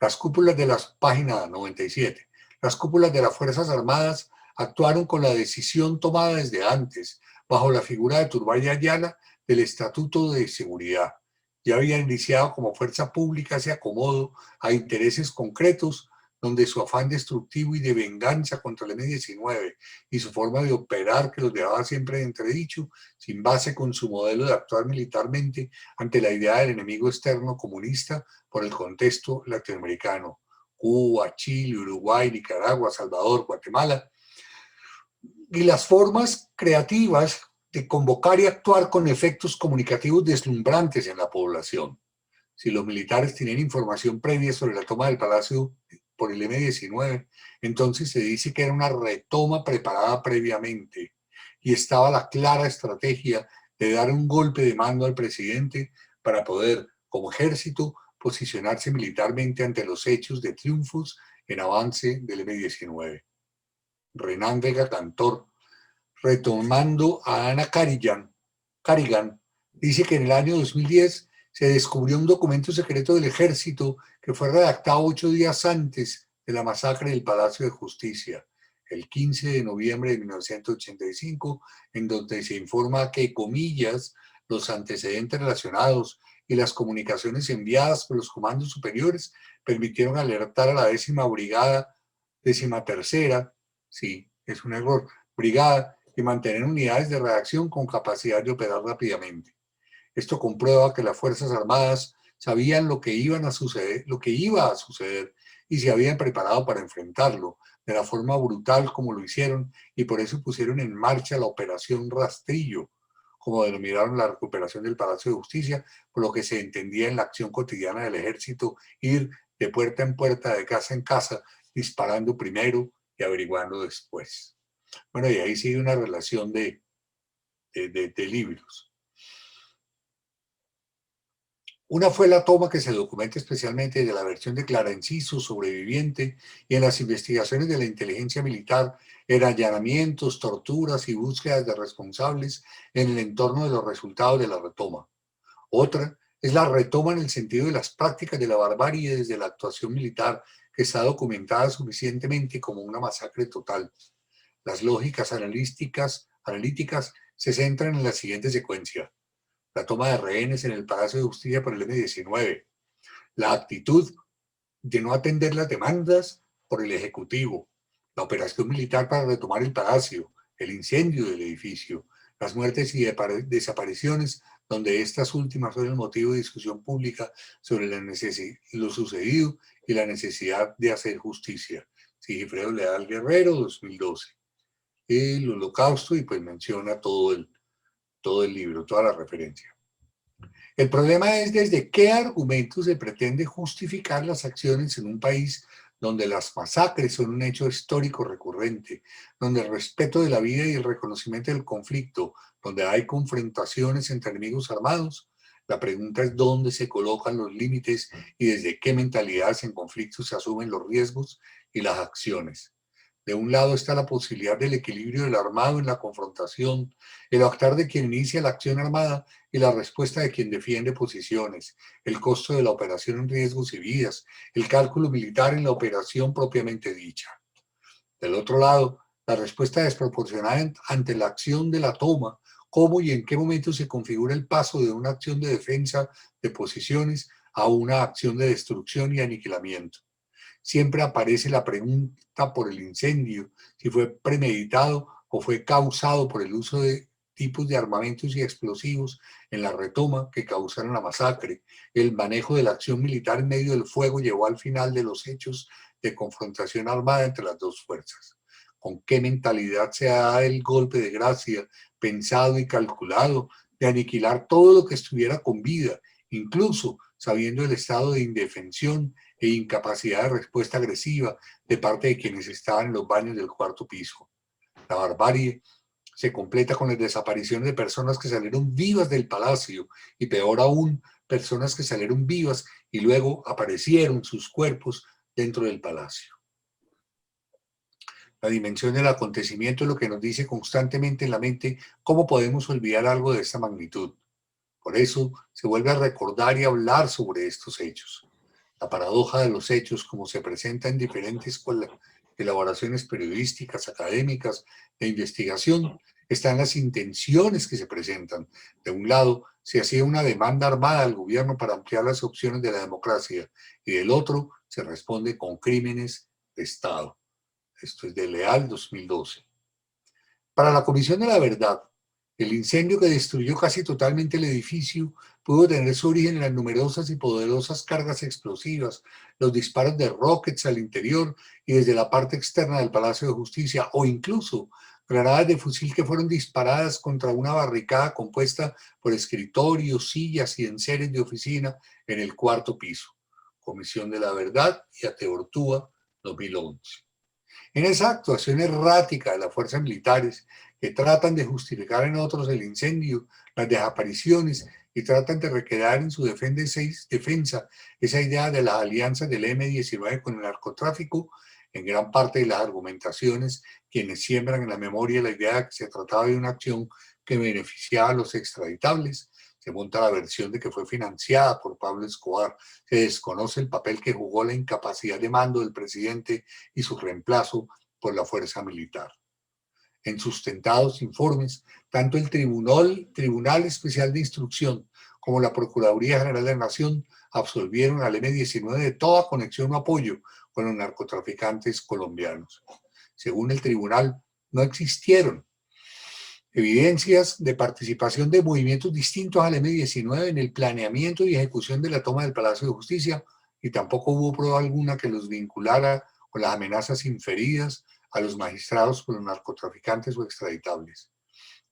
Las cúpulas de las páginas 97. Las cúpulas de las Fuerzas Armadas actuaron con la decisión tomada desde antes, bajo la figura de Turbay y Ayala, del Estatuto de Seguridad. Ya habían iniciado como fuerza pública ese acomodo a intereses concretos, donde su afán destructivo y de venganza contra el M-19 y su forma de operar que los dejaba siempre de entredicho, sin base con su modelo de actuar militarmente ante la idea del enemigo externo comunista por el contexto latinoamericano, Cuba, Chile, Uruguay, Nicaragua, Salvador, Guatemala, y las formas creativas de convocar y actuar con efectos comunicativos deslumbrantes en la población. Si los militares tenían información previa sobre la toma del Palacio por el M-19, entonces se dice que era una retoma preparada previamente y estaba la clara estrategia de dar un golpe de mando al presidente para poder, como ejército, posicionarse militarmente ante los hechos de triunfos en avance del M-19. Renan Vega Cantor, retomando a Ana Carrigan, dice que en el año 2010 se descubrió un documento secreto del ejército que fue redactado 8 días antes de la masacre del Palacio de Justicia, el 15 de noviembre de 1985, en donde se informa que, comillas, los antecedentes relacionados y las comunicaciones enviadas por los comandos superiores permitieron alertar a la 10ª Brigada, 13ª, sí, es un error, brigada, y mantener unidades de reacción con capacidad de operar rápidamente. Esto comprueba que las Fuerzas Armadas sabían lo que iba a suceder y se habían preparado para enfrentarlo de la forma brutal como lo hicieron, y por eso pusieron en marcha la Operación Rastrillo, como denominaron la recuperación del Palacio de Justicia, por lo que se entendía en la acción cotidiana del ejército ir de puerta en puerta, de casa en casa, disparando primero y averiguando después. Bueno, y ahí sigue una relación de libros. Una fue la toma, que se documenta especialmente de la versión de Clara Enciso, sobreviviente, y en las investigaciones de la inteligencia militar, en allanamientos, torturas y búsquedas de responsables en el entorno de los resultados de la retoma. Otra es la retoma en el sentido de las prácticas de la barbarie desde la actuación militar, que está documentada suficientemente como una masacre total. Las lógicas analíticas se centran en la siguiente secuencia: la toma de rehenes en el Palacio de Justicia por el M-19, la actitud de no atender las demandas por el Ejecutivo, la operación militar para retomar el Palacio, el incendio del edificio, las muertes y desapariciones, donde estas últimas fueron el motivo de discusión pública sobre lo sucedido y la necesidad de hacer justicia. Sigifredo Leal Guerrero, 2012. El Holocausto, y pues menciona todo el libro, toda la referencia. El problema es desde qué argumentos se pretende justificar las acciones en un país donde las masacres son un hecho histórico recurrente, donde el respeto de la vida y el reconocimiento del conflicto, donde hay confrontaciones entre enemigos armados. La pregunta es dónde se colocan los límites y desde qué mentalidades en conflicto se asumen los riesgos y las acciones. De un lado está la posibilidad del equilibrio del armado en la confrontación, el actuar de quien inicia la acción armada y la respuesta de quien defiende posiciones, el costo de la operación en riesgos y vidas, el cálculo militar en la operación propiamente dicha. Del otro lado, la respuesta desproporcionada ante la acción de la toma, cómo y en qué momento se configura el paso de una acción de defensa de posiciones a una acción de destrucción y aniquilamiento. Siempre aparece la pregunta por el incendio, si fue premeditado o fue causado por el uso de tipos de armamentos y explosivos en la retoma que causaron la masacre. El manejo de la acción militar en medio del fuego llevó al final de los hechos de confrontación armada entre las dos fuerzas. ¿Con qué mentalidad se da el golpe de gracia, pensado y calculado, de aniquilar todo lo que estuviera con vida, incluso sabiendo el estado de indefensión e incapacidad de respuesta agresiva de parte de quienes estaban en los baños del cuarto piso? La barbarie se completa con las desapariciones de personas que salieron vivas del palacio y, peor aún, personas que salieron vivas y luego aparecieron sus cuerpos dentro del palacio. La dimensión del acontecimiento es lo que nos dice constantemente en la mente cómo podemos olvidar algo de esta magnitud. Por eso se vuelve a recordar y hablar sobre estos hechos. La paradoja de los hechos, como se presenta en diferentes elaboraciones periodísticas, académicas de investigación, está en las intenciones que se presentan. De un lado, se hacía una demanda armada al gobierno para ampliar las opciones de la democracia, y del otro, se responde con crímenes de Estado. Esto es de Leal, 2012. Para la Comisión de la Verdad, el incendio que destruyó casi totalmente el edificio pudo tener su origen en las numerosas y poderosas cargas explosivas, los disparos de rockets al interior y desde la parte externa del Palacio de Justicia, o incluso granadas de fusil que fueron disparadas contra una barricada compuesta por escritorios, sillas y enseres de oficina en el cuarto piso. Comisión de la Verdad y Ateortúa, 2011. En esa actuación errática de las fuerzas militares que tratan de justificar en otros el incendio, las desapariciones y tratan de recrear en su defensa esa idea de las alianzas del M-19 con el narcotráfico, en gran parte de las argumentaciones quienes siembran en la memoria la idea de que se trataba de una acción que beneficiaba a los extraditables. Se monta la versión de que fue financiada por Pablo Escobar. Se desconoce el papel que jugó la incapacidad de mando del presidente y su reemplazo por la fuerza militar. En sustentados informes, tanto el Tribunal Especial de Instrucción como la Procuraduría General de la Nación absolvieron al M-19 de toda conexión o apoyo con los narcotraficantes colombianos. Según el tribunal, no existieron evidencias de participación de movimientos distintos al M-19 en el planeamiento y ejecución de la toma del Palacio de Justicia, y tampoco hubo prueba alguna que los vinculara con las amenazas inferidas a los magistrados por los narcotraficantes o extraditables.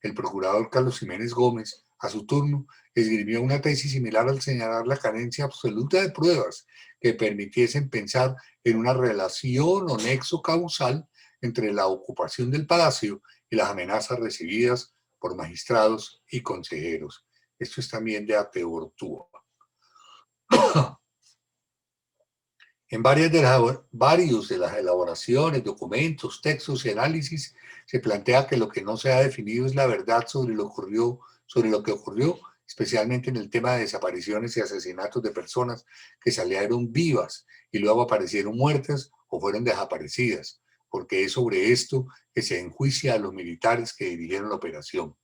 El procurador Carlos Jiménez Gómez, a su turno, esgrimió una tesis similar al señalar la carencia absoluta de pruebas que permitiesen pensar en una relación o nexo causal entre la ocupación del palacio y las amenazas recibidas por magistrados y consejeros. Esto es también de Ateortúa. En varios de las elaboraciones, documentos, textos y análisis se plantea que lo que no se ha definido es la verdad sobre lo que ocurrió, especialmente en el tema de desapariciones y asesinatos de personas que salieron vivas y luego aparecieron muertas o fueron desaparecidas, porque es sobre esto que se enjuicia a los militares que dirigieron la operación.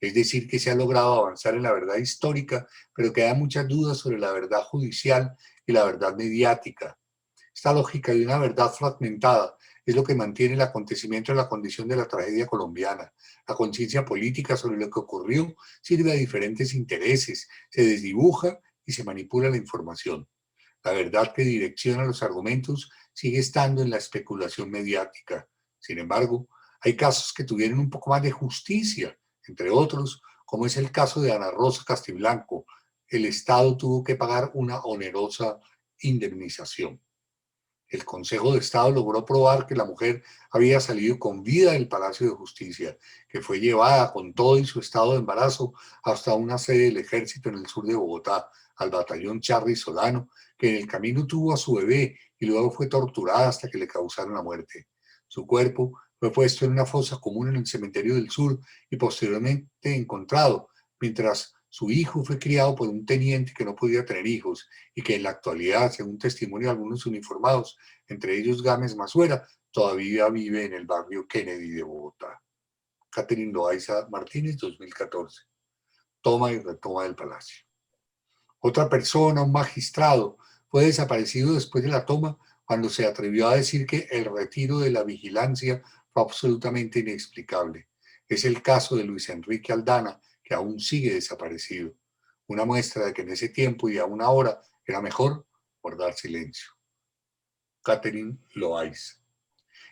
Es decir, que se ha logrado avanzar en la verdad histórica, pero quedan muchas dudas sobre la verdad judicial y la verdad mediática. Esta lógica de una verdad fragmentada es lo que mantiene el acontecimiento en la condición de la tragedia colombiana. La conciencia política sobre lo que ocurrió sirve a diferentes intereses, se desdibuja y se manipula la información. La verdad que direcciona los argumentos sigue estando en la especulación mediática. Sin embargo, hay casos que tuvieron un poco más de justicia, entre otros, como es el caso de Ana Rosa Castiblanco. El Estado tuvo que pagar una onerosa indemnización. El Consejo de Estado logró probar que la mujer había salido con vida del Palacio de Justicia, que fue llevada con todo y su estado de embarazo hasta una sede del ejército en el sur de Bogotá, al batallón Charly Solano, que en el camino tuvo a su bebé y luego fue torturada hasta que le causaron la muerte. Su cuerpo fue puesto en una fosa común en el cementerio del sur y posteriormente encontrado, mientras su hijo fue criado por un teniente que no podía tener hijos y que en la actualidad, según testimonio de algunos uniformados, entre ellos Gámez Masuera, todavía vive en el barrio Kennedy de Bogotá. Catherine Loaiza Martínez, 2014. Toma y retoma del palacio. Otra persona, un magistrado, fue desaparecido después de la toma cuando se atrevió a decir que el retiro de la vigilancia fue absolutamente inexplicable. Es el caso de Luis Enrique Aldana, que aún sigue desaparecido. Una muestra de que en ese tiempo y aún ahora era mejor guardar silencio. Catherine Loaiza.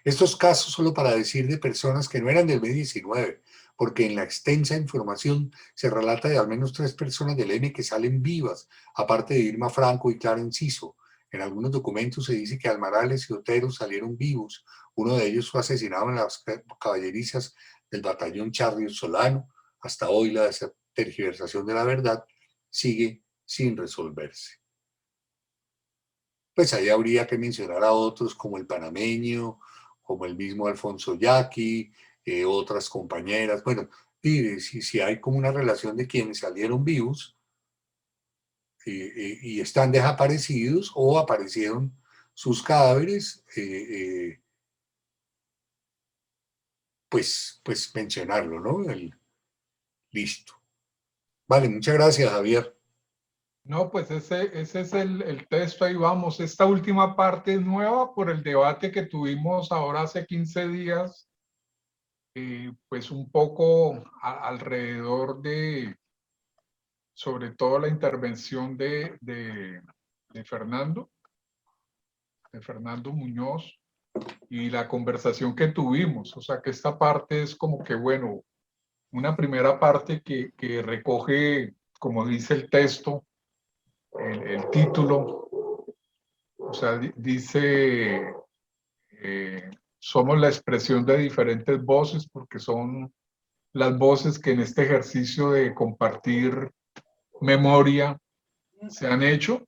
Estos casos solo para decir de personas que no eran del B-19, porque en la extensa información se relata de al menos 3 personas del M que salen vivas, aparte de Irma Franco y Clara Enciso. En algunos documentos se dice que Almarales y Otero salieron vivos. Uno de ellos fue asesinado en las caballerizas del batallón Charlie Solano. Hasta hoy la tergiversación de la verdad sigue sin resolverse. Pues ahí habría que mencionar a otros como el panameño, como el mismo Alfonso Yaqui, otras compañeras. Bueno, si hay como una relación de quienes salieron vivos y están desaparecidos o aparecieron sus cadáveres, pues mencionarlo, ¿no? Listo. Vale, muchas gracias, Javier. No, pues ese es el texto, ahí vamos. Esta última parte es nueva por el debate que tuvimos ahora hace 15 días, pues un poco alrededor de, sobre todo la intervención de Fernando Muñoz y la conversación que tuvimos. O sea que esta parte es como que, bueno, una primera parte que recoge, como dice el texto, el título, o sea, dice, somos la expresión de diferentes voces, porque son las voces que en este ejercicio de compartir memoria se han hecho,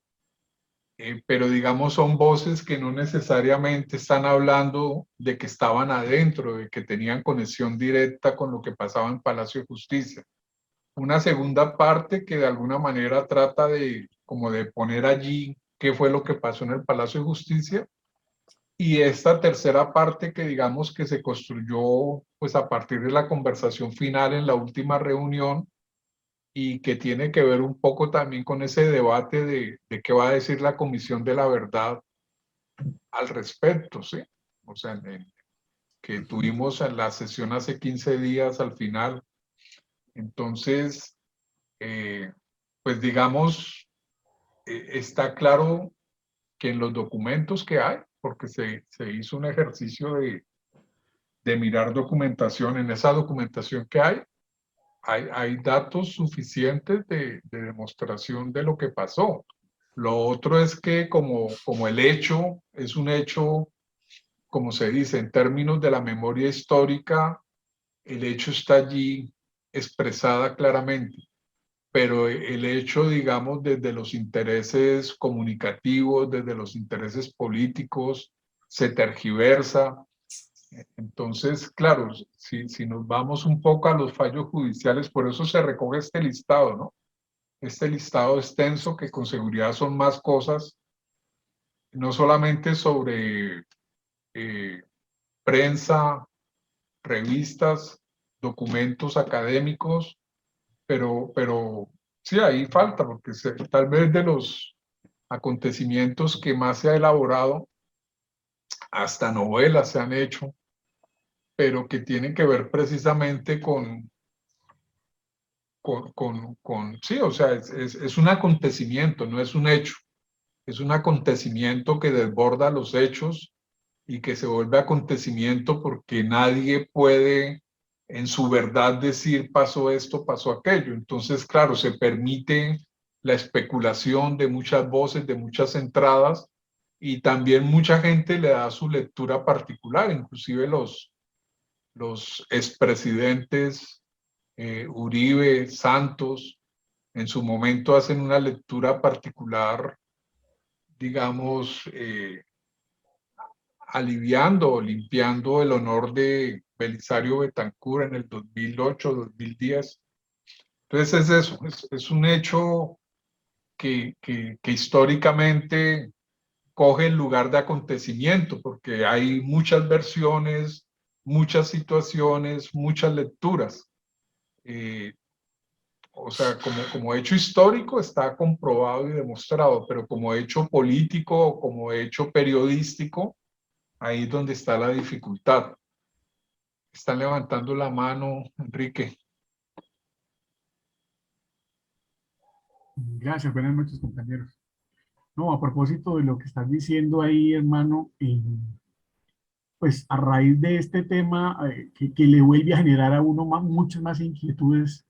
pero digamos son voces que no necesariamente están hablando de que estaban adentro, de que tenían conexión directa con lo que pasaba en Palacio de Justicia. Una segunda parte que de alguna manera trata de como de poner allí qué fue lo que pasó en el Palacio de Justicia, y esta tercera parte que digamos que se construyó pues a partir de la conversación final en la última reunión y que tiene que ver un poco también con ese debate de qué va a decir la Comisión de la Verdad al respecto, ¿sí? O sea, que tuvimos en la sesión hace 15 días al final. Entonces, pues digamos, está claro que en los documentos que hay, porque se hizo un ejercicio de mirar documentación, en esa documentación que hay datos suficientes de demostración de lo que pasó. Lo otro es que como el hecho es un hecho, como se dice, en términos de la memoria histórica, el hecho está allí expresada claramente, pero el hecho, digamos, desde los intereses comunicativos, desde los intereses políticos, se tergiversa. Entonces, claro, si nos vamos un poco a los fallos judiciales, por eso se recoge este listado, ¿no? Este listado extenso que con seguridad son más cosas, no solamente sobre prensa, revistas, documentos académicos, pero sí, ahí falta, porque tal vez de los acontecimientos que más se ha elaborado, hasta novelas se han hecho, pero que tienen que ver precisamente sí, o sea, es un acontecimiento, no es un hecho, es un acontecimiento que desborda los hechos y que se vuelve acontecimiento porque nadie puede en su verdad decir pasó esto, pasó aquello. Entonces, claro, se permite la especulación de muchas voces, de muchas entradas, y también mucha gente le da su lectura particular, inclusive los expresidentes Uribe, Santos, en su momento hacen una lectura particular, digamos, aliviando o limpiando el honor de Belisario Betancur en el 2008, 2010. Entonces es eso, es un hecho que históricamente coge el lugar de acontecimiento, porque hay muchas versiones, muchas situaciones, muchas lecturas. O sea, como hecho histórico está comprobado y demostrado, pero como hecho político o como hecho periodístico, ahí es donde está la dificultad. Están levantando la mano, Enrique. Gracias, buenas noches, compañeros. No, a propósito de lo que estás diciendo ahí, hermano, pues a raíz de este tema que le vuelve a generar a uno muchas más inquietudes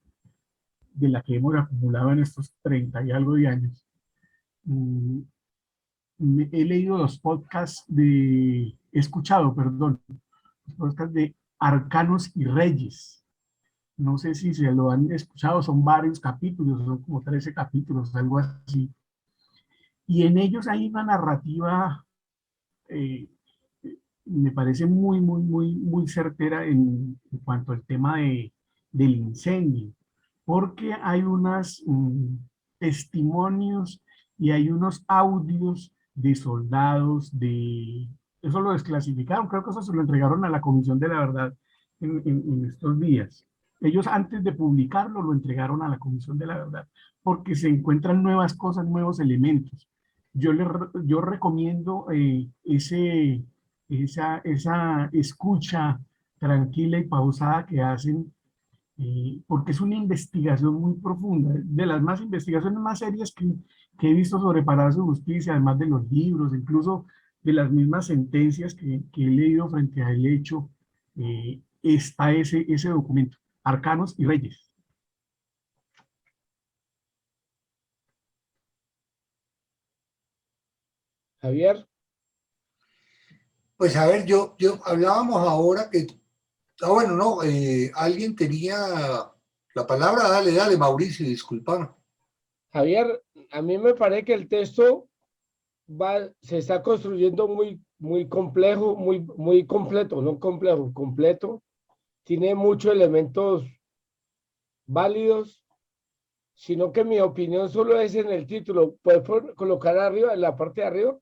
de las que hemos acumulado en estos 30 y algo de años, mm, he leído los podcasts he escuchado, perdón, los podcasts de Arcanos y Reyes. No sé si se lo han escuchado, son varios capítulos, son como 13 capítulos, algo así. Y en ellos hay una narrativa, eh, me parece muy certera en cuanto al tema del incendio, porque hay unos testimonios y hay unos audios de soldados, eso lo desclasificaron, creo que eso se lo entregaron a la Comisión de la Verdad en estos días. Ellos antes de publicarlo lo entregaron a la Comisión de la Verdad, porque se encuentran nuevas cosas, nuevos elementos. Yo recomiendo esa escucha tranquila y pausada que hacen, porque es una investigación muy profunda, de las más investigaciones más serias que he visto sobre Palacio de Justicia, además de los libros, incluso de las mismas sentencias que he leído frente al hecho, está ese documento, Arcanos y Reyes. Javier, Pues a ver, yo hablábamos ahora que, bueno, no, alguien tenía la palabra, dale, Mauricio, disculpa. Javier, a mí me parece que el texto se está construyendo muy complejo, muy completo, no complejo, completo. Tiene muchos elementos válidos, sino que mi opinión solo es en el título. ¿Puedes colocar arriba, en la parte de arriba?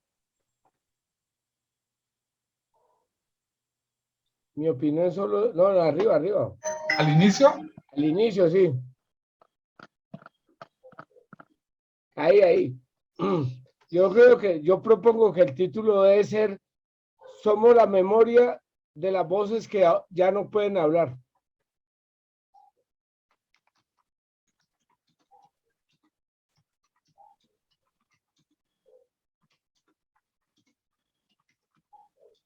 Mi opinión solo, no, arriba. ¿Al inicio? Al inicio, sí. Ahí. Yo propongo que el título debe ser Somos la memoria de las voces que ya no pueden hablar.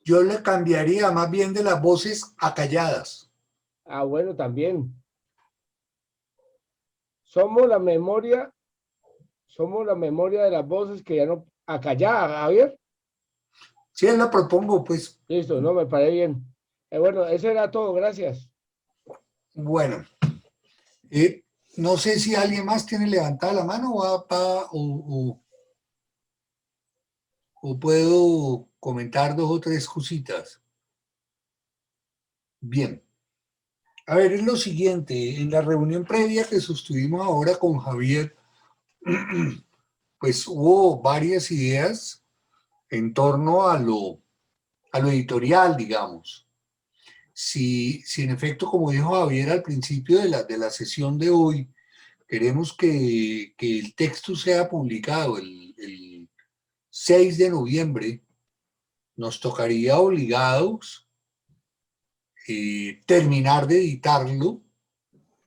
Yo le cambiaría más bien de las voces acalladas. Ah, bueno, también. Somos la memoria de las voces que ya no... Acallada, Javier. Sí, él la propongo, pues. Listo, no, me parece bien. Bueno, eso era todo, gracias. Bueno, no sé si alguien más tiene levantada la mano o puedo comentar 2 o 3 cositas. Bien. A ver, es lo siguiente, en la reunión previa que sostuvimos ahora con Javier, pues hubo varias ideas en torno a lo editorial, digamos. Si en efecto, como dijo Javier al principio de la sesión de hoy, queremos que el texto sea publicado el 6 de noviembre, nos tocaría obligados terminar de editarlo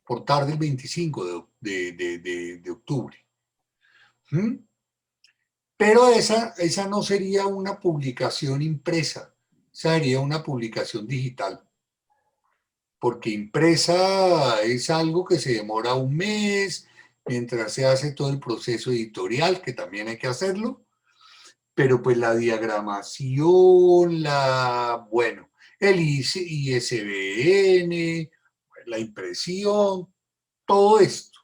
por tarde el 25 de octubre. ¿Mm? Pero esa no sería una publicación impresa, sería una publicación digital. Porque impresa es algo que se demora un mes, mientras se hace todo el proceso editorial, que también hay que hacerlo, pero pues la diagramación, bueno, el ISBN, la impresión, todo esto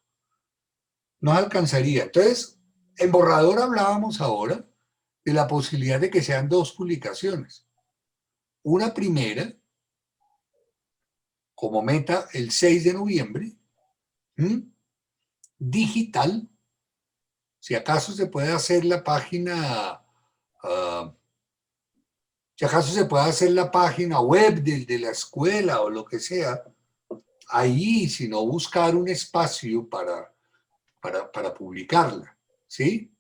nos alcanzaría. Entonces, en borrador hablábamos ahora de la posibilidad de que sean 2 publicaciones. una primera como meta el 6 de noviembre, digital. Si acaso se puede hacer la página, si acaso se puede hacer la página web de la escuela o lo que sea, ahí, si no buscar un espacio para publicarla, ¿sí?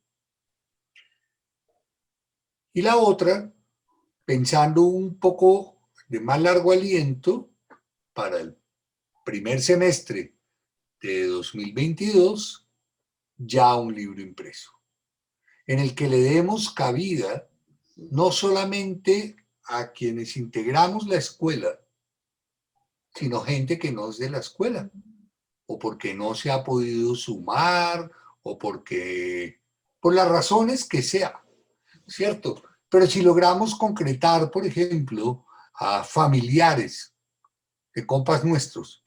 Y la otra, pensando un poco de más largo aliento, para el primer semestre de 2022, ya un libro impreso, en el que le demos cabida no solamente a quienes integramos la escuela, sino gente que no es de la escuela, o porque no se ha podido sumar, o porque, por las razones que sea, ¿cierto? Pero si logramos concretar, por ejemplo, a familiares de compas nuestros,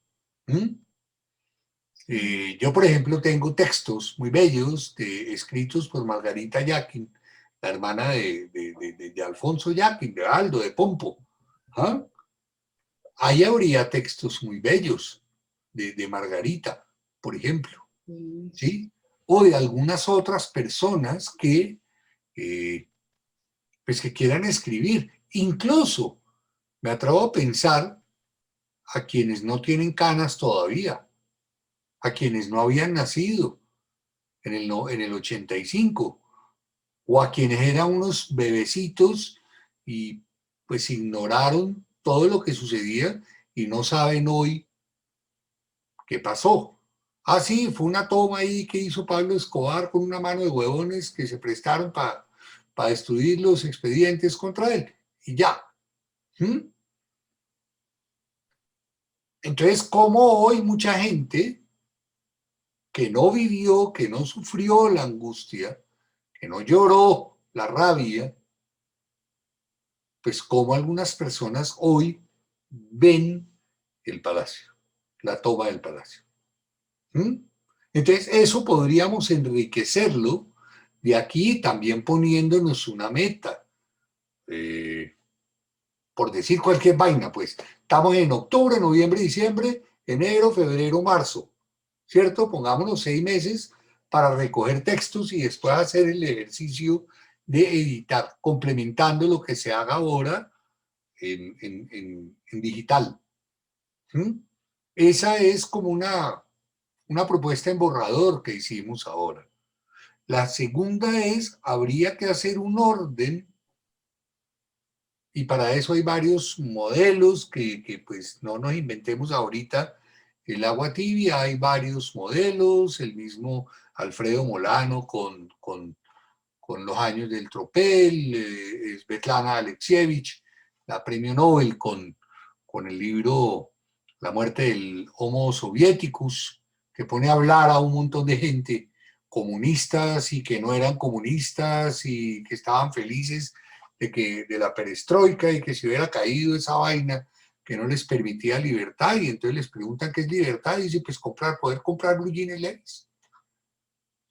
yo, por ejemplo, tengo textos muy bellos escritos por Margarita Yaquin, la hermana de Alfonso Yaquin, de Aldo, de Pompo. ¿Ah? Ahí habría textos muy bellos de Margarita, por ejemplo, ¿sí? O de algunas otras personas que, pues que quieran escribir. Incluso me atrevo a pensar a quienes no tienen canas todavía, a quienes no habían nacido en el 85, o a quienes eran unos bebecitos y pues ignoraron todo lo que sucedía y no saben hoy qué pasó. Ah, sí, fue una toma ahí que hizo Pablo Escobar con una mano de huevones que se prestaron para destruir los expedientes contra él. Y ya. Entonces, ¿cómo hoy mucha gente que no vivió, que no sufrió la angustia, que no lloró la rabia, pues cómo algunas personas hoy ven el palacio, la toma del palacio? Entonces, eso podríamos enriquecerlo de aquí también poniéndonos una meta. Por decir cualquier vaina, pues, estamos en octubre, noviembre, diciembre, enero, febrero, marzo, ¿cierto? Pongámonos 6 meses para recoger textos y después hacer el ejercicio de editar, complementando lo que se haga ahora en digital. Esa es como una propuesta en borrador que hicimos ahora. La segunda es, habría que hacer un orden, y para eso hay varios modelos que pues no nos inventemos ahorita el agua tibia. Hay varios modelos, el mismo Alfredo Molano con los años del tropel, Svetlana Alexievich, la premio Nobel con el libro La muerte del Homo Sovieticus, que pone a hablar a un montón de gente, comunistas y que no eran comunistas y que estaban felices de la perestroika y que si hubiera caído esa vaina que no les permitía libertad, y entonces les preguntan qué es libertad y dice, pues poder comprar blue jeans Levi's.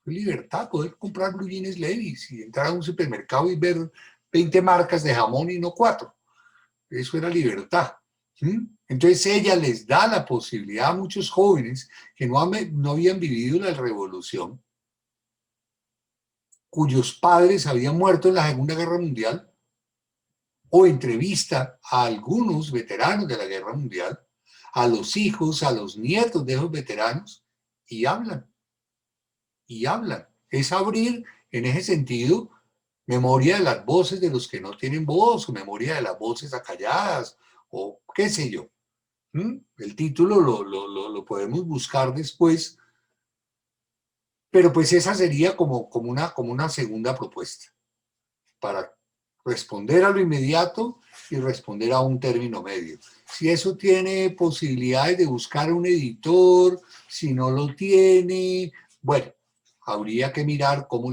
Libertad, poder comprar blue jeans Levi's y entrar a un supermercado y ver 20 marcas de jamón y no 4. Eso era libertad. Entonces ella les da la posibilidad a muchos jóvenes que no habían vivido la revolución, cuyos padres habían muerto en la Segunda Guerra Mundial, o entrevista a algunos veteranos de la Guerra Mundial, a los hijos, a los nietos de esos veteranos, y hablan. Y hablan. Es abrir, en ese sentido, memoria de las voces de los que no tienen voz, o memoria de las voces acalladas, o qué sé yo. El título lo podemos buscar después, pero pues esa sería como una segunda propuesta, para responder a lo inmediato y responder a un término medio. Si eso tiene posibilidades de buscar un editor, si no lo tiene, bueno, habría que mirar cómo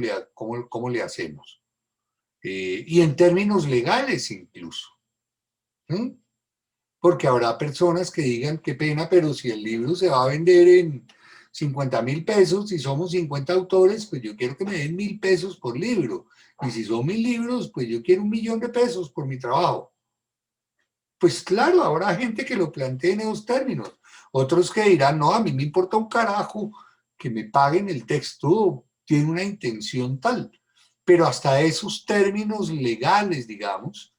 le hacemos. Y en términos legales incluso. Porque habrá personas que digan, qué pena, pero si el libro se va a vender en 50.000 pesos, si somos 50 autores, pues yo quiero que me den 1.000 pesos por libro. Y si son 1.000 libros, pues yo quiero 1.000.000 de pesos por mi trabajo. pues claro, habrá gente que lo plantee en esos términos. Otros que dirán, no, a mí me importa un carajo que me paguen el texto, tiene una intención tal. Pero hasta esos términos legales, digamos,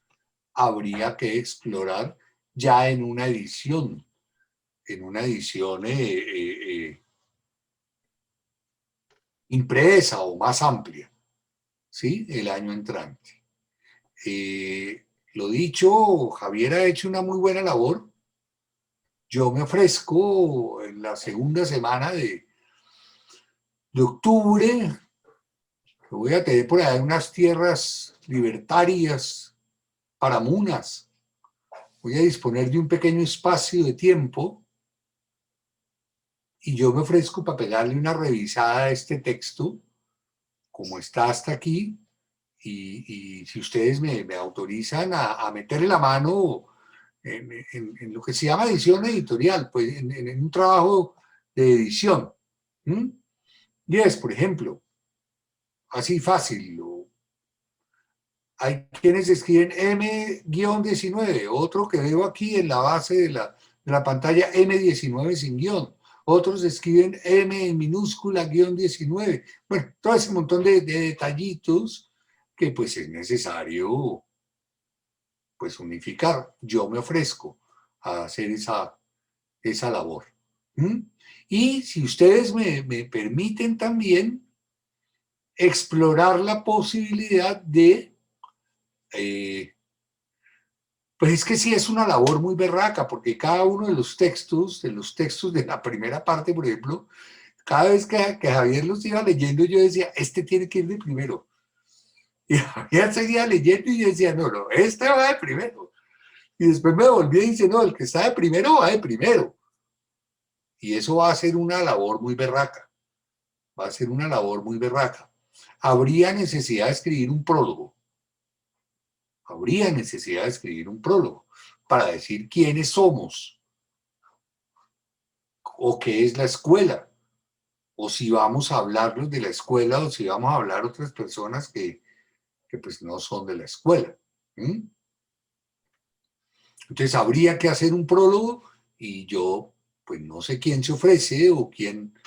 habría que explorar ya en una edición impresa o más amplia, ¿sí? El año entrante. Lo dicho, Javier ha hecho una muy buena labor. Yo me ofrezco en la segunda semana de octubre, que voy a tener por ahí unas tierras libertarias para munas. Voy a disponer de un pequeño espacio de tiempo y yo me ofrezco para pegarle una revisada a este texto, como está hasta aquí, y si ustedes me autorizan a meterle la mano en lo que se llama edición editorial, pues en un trabajo de edición. ¿Mm? Y es, por ejemplo, así fácil, hay quienes escriben M-19, otro que veo aquí en la base de la pantalla M19 sin guión, otros escriben M en minúscula guión 19. Bueno, todo ese montón de detallitos que pues es necesario pues unificar. Yo me ofrezco a hacer esa labor. ¿Mm? Y si ustedes me permiten también explorar la posibilidad de pues es que sí es una labor muy berraca, porque cada uno de los textos de la primera parte, por ejemplo, cada vez que Javier los iba leyendo, yo decía, este tiene que ir de primero. Y Javier seguía leyendo y yo decía, no, no, este va de primero. Y después me volví y dice, no, el que está de primero va de primero. Y eso va a ser una labor muy berraca. Va a ser una labor muy berraca. Habría necesidad de escribir un prólogo. Habría necesidad de escribir un prólogo para decir quiénes somos o qué es la escuela, o si vamos a hablarlos de la escuela o si vamos a hablar otras personas que pues no son de la escuela. ¿Mm? Entonces habría que hacer un prólogo y yo pues no sé quién se ofrece o quién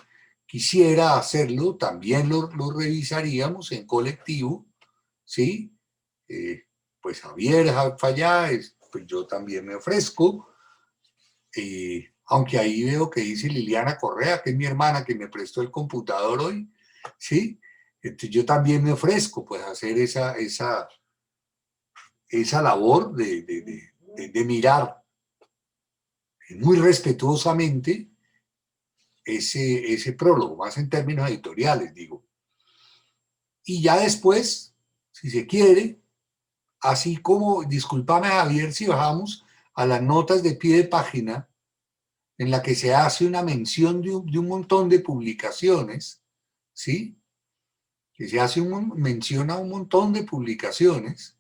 quisiera hacerlo, también lo revisaríamos en colectivo, ¿sí? Pues Javier Falláez, pues yo también me ofrezco, aunque ahí veo que dice Liliana Correa, que es mi hermana que me prestó el computador hoy, ¿sí? Entonces yo también me ofrezco pues a hacer esa labor de mirar muy respetuosamente ese prólogo, más en términos editoriales, digo. Y ya después, si se quiere, así como, discúlpame Javier si bajamos a las notas de pie de página, en la que se hace una mención de un montón de publicaciones, ¿sí? Que se hace mención a un montón de publicaciones,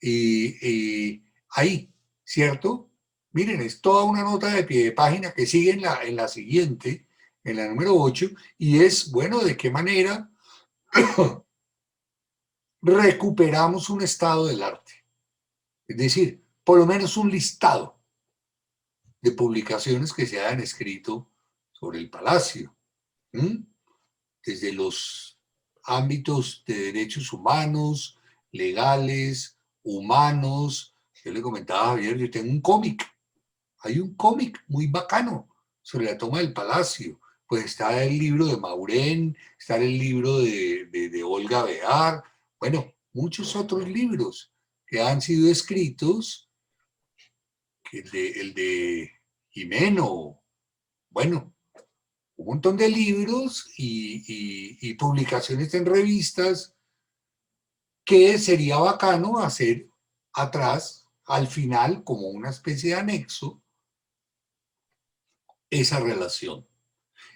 y ahí, ¿cierto? Miren, es toda una nota de pie de página que sigue en la siguiente, en la número 8, y es, bueno, de qué manera recuperamos un estado del arte. Es decir, por lo menos un listado de publicaciones que se hayan escrito sobre el Palacio. ¿Mm? Desde los ámbitos de derechos humanos, legales, humanos. Yo le comentaba a Javier, yo tengo un cómic. Hay un cómic muy bacano sobre la toma del Palacio. Pues está el libro de Maurén, está el libro de Olga Bear, bueno, muchos otros libros que han sido escritos, que el de Jimeno, bueno, un montón de libros y publicaciones en revistas que sería bacano hacer atrás, al final, como una especie de anexo, esa relación.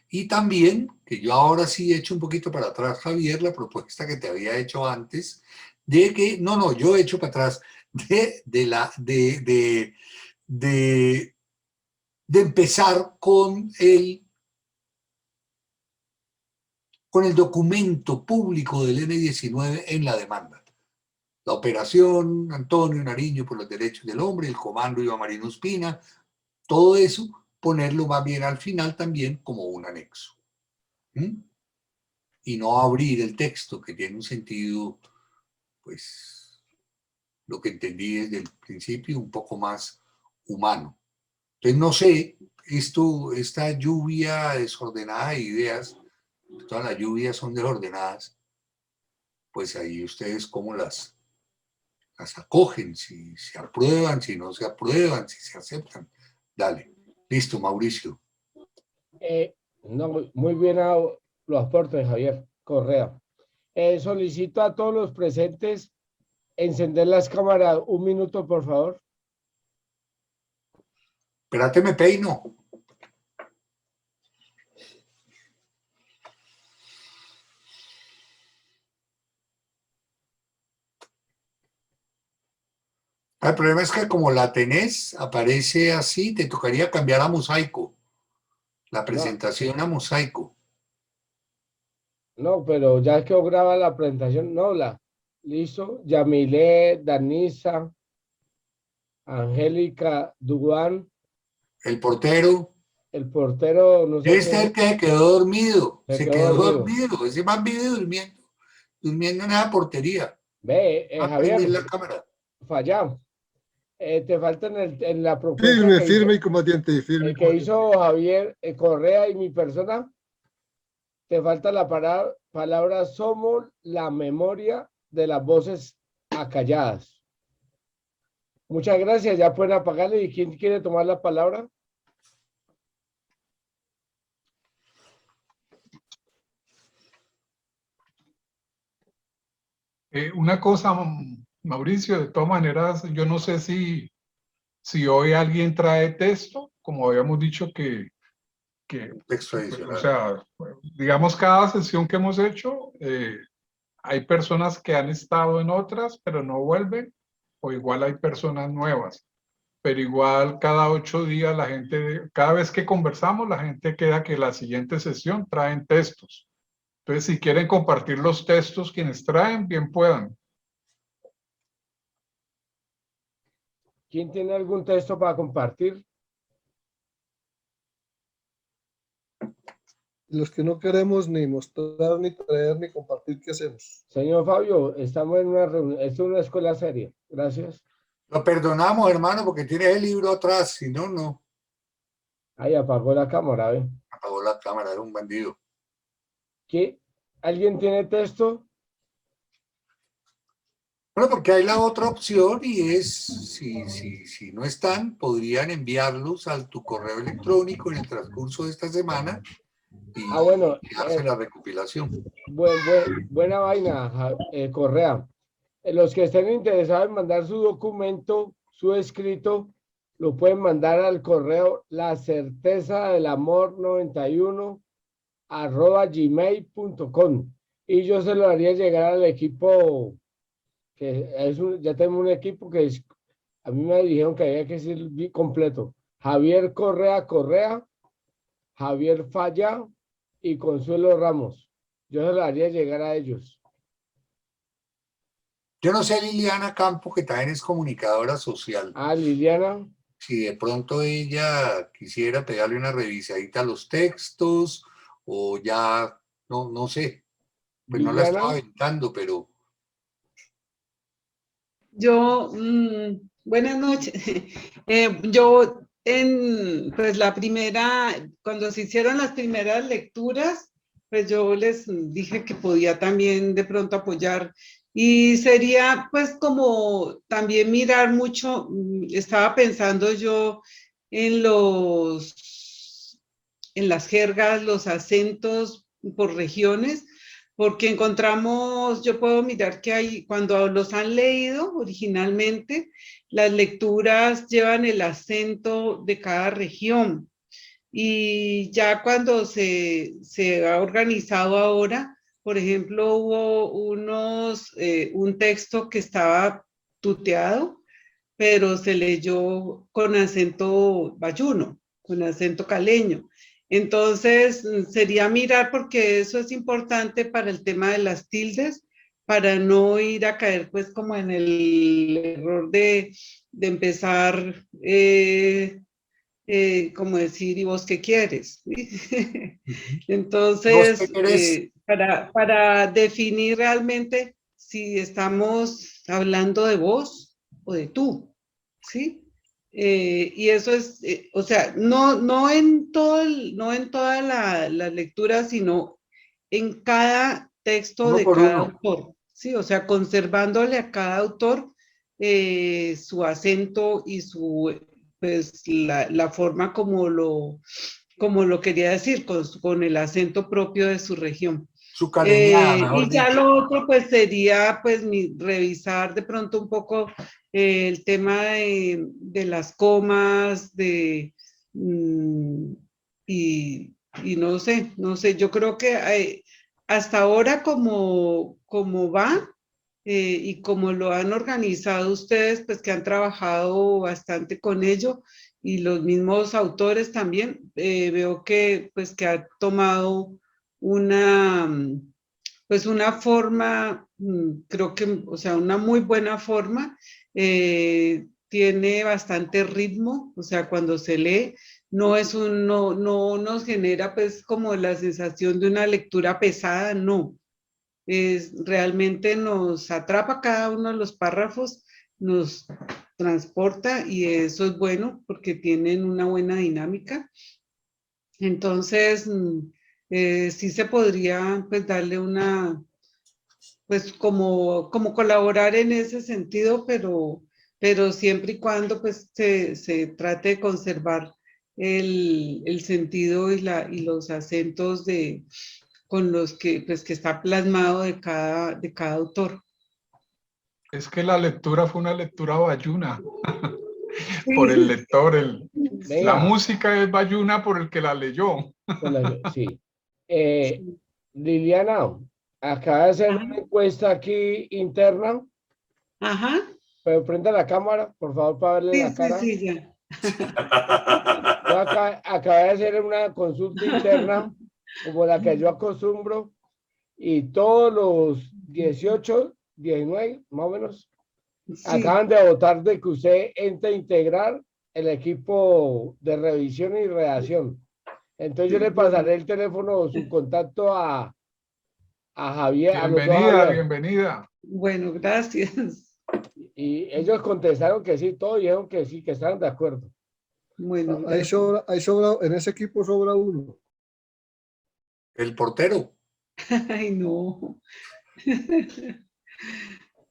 Y también, que yo ahora sí he hecho un poquito para atrás, Javier, la propuesta que te había hecho antes, de que, no, yo he hecho para atrás, de empezar con el documento público del N19 en la demanda. la operación Antonio Nariño por los derechos del hombre, el comando Iván Marino Ospina, todo eso, ponerlo más bien al final también como un anexo. ¿Mm? Y no abrir el texto, que tiene un sentido, pues, lo que entendí desde el principio, un poco más humano. Entonces, no sé, esta lluvia desordenada de ideas, todas las lluvias son desordenadas, pues ahí ustedes cómo las acogen, si se aprueban, si no se aprueban, si se aceptan. Dale. Listo, Mauricio. No, muy bien los aportes, Javier Correa. Solicito a todos los presentes encender las cámaras un minuto, por favor. Espérate, me peino. El problema es que como la tenés, aparece así, te tocaría cambiar a mosaico. La presentación a mosaico. No, pero ya quedó grabada la presentación. No, listo. Yamile, Danisa, Angélica, Duan, El portero. el portero, no sé Este es qué, el que se quedó dormido. se Se quedó quedó dormido. dormido. Ese man vive durmiendo. Durmiendo en esa portería. Ve, Va a prender Javier, la cámara. fallamos. Te falta en la propuesta Firme, que firme y combatiente, firme y que combatiente. hizo Javier Correa y mi persona. Te falta la palabra somos la memoria de las voces acalladas. Muchas gracias, ya pueden apagarle. ¿Y quién quiere tomar la palabra? Una cosa, Mauricio, de todas maneras, yo no sé si hoy alguien trae texto, como habíamos dicho que Texto o adicional. sea, digamos, cada sesión que hemos hecho, hay personas que han estado en otras, pero no vuelven, o igual hay personas nuevas. Pero igual cada 8 días la gente, cada vez que conversamos, la gente queda que la siguiente sesión traen textos. Entonces, si quieren compartir los textos quienes traen, bien puedan. ¿Quién tiene algún texto para compartir? Los que no queremos ni mostrar, ni traer, ni compartir, ¿qué hacemos? Señor Fabio, estamos en una reunión, esto es una escuela seria. Gracias. Lo perdonamos, hermano, porque tiene el libro atrás. Si no, no. Ahí apagó la cámara, ¿ve? Apagó la cámara, era un bandido. ¿Alguien tiene texto? Bueno, porque hay la otra opción y es, si no están, podrían enviarlos a tu correo electrónico en el transcurso de esta semana y Bueno, hacer la recopilación. buena vaina, Correa. Los que estén interesados en mandar su documento, su escrito, lo pueden mandar al correo lacertezadelamor91@gmail.com y yo se lo haría llegar al equipo, que ya tenemos un equipo que a mí me dijeron que había que ser completo. Javier Correa, Javier Falla y Consuelo Ramos. Yo se lo haría llegar a ellos. Yo no sé, Liliana Campo, que también es comunicadora social. Liliana. Si de pronto ella quisiera pegarle una revisadita a los textos o ya, no sé. Pues no la estaba aventando, pero... Yo, buenas noches. Yo, pues la primera, cuando se hicieron las primeras lecturas, pues yo les dije que podía también de pronto apoyar y sería pues como también mirar mucho, estaba pensando yo en las jergas, los acentos por regiones, porque encontramos, yo puedo mirar que hay, cuando los han leído originalmente, las lecturas llevan el acento de cada región. Y ya cuando se ha organizado ahora, por ejemplo, hubo un texto que estaba tuteado, pero se leyó con acento bayuno, con acento caleño. Entonces, sería mirar porque eso es importante para el tema de las tildes, para no ir a caer pues como en el error de empezar, como decir, ¿y vos qué quieres? ¿Vos qué Entonces, querés? para definir realmente si estamos hablando de vos o de tú, ¿sí? Y eso es, o sea, no en no en toda la lectura, sino en cada texto Uno de por cada uno. autor, ¿sí? O sea, conservándole a cada autor su acento y pues, la forma como lo quería decir, con el acento propio de su región. Su caleñada, mejor Y ya dicho. lo otro, pues sería pues revisar de pronto un poco el tema de las comas, y, y no sé, yo creo que hasta ahora como va, y como lo han organizado ustedes, pues que han trabajado bastante con ello, y los mismos autores también, veo que pues que ha tomado una, pues una forma, creo que, o sea, una muy buena forma, tiene bastante ritmo, o sea, cuando se lee, no nos genera pues como la sensación de una lectura pesada, no. Realmente nos atrapa cada uno de los párrafos, nos transporta y eso es bueno porque tienen una buena dinámica. Entonces, sí se podría pues darle pues como colaborar en ese sentido, pero siempre y cuando pues se trate de conservar el sentido y los acentos con los que pues que está plasmado de cada autor. Es que la lectura fue una lectura bayuna por el Sí, lector. La Venga, música es bayuna por el que la leyó. sí. Eh, Liliana, acaba de hacer una encuesta aquí interna, ajá, pero prenda la cámara, por favor, para verle la cara. sí, ya. Yo acabé de hacer una consulta interna, como la que yo acostumbro, y todos los 18, 19, más o menos, Sí, acaban de votar de que usted entre a integrar el equipo de revisión y redacción. Entonces yo le bueno, pasaré el teléfono, su contacto a Javier, a los dos Bienvenida, Javier. bienvenida. bueno, gracias. Y ellos contestaron que sí, todos dijeron que sí, que estaban de acuerdo. Bueno, gracias. Ahí sobra, en ese equipo sobra uno. El portero. Ay, no.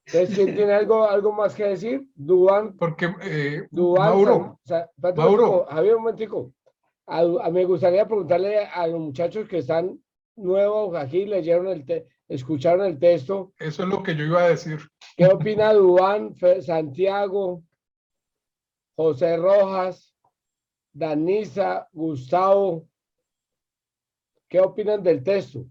Entonces, ¿quién tiene algo más que decir? Dubán, Porque, Dubán, Mauro, espérate un momentico, Mauro, Javier, un momentico. Me gustaría preguntarle a los muchachos que están nuevos aquí, escucharon el texto, eso es lo que yo iba a decir. ¿qué opina Dubán, Santiago, José Rojas, Danisa, Gustavo? ¿Qué opinan del texto?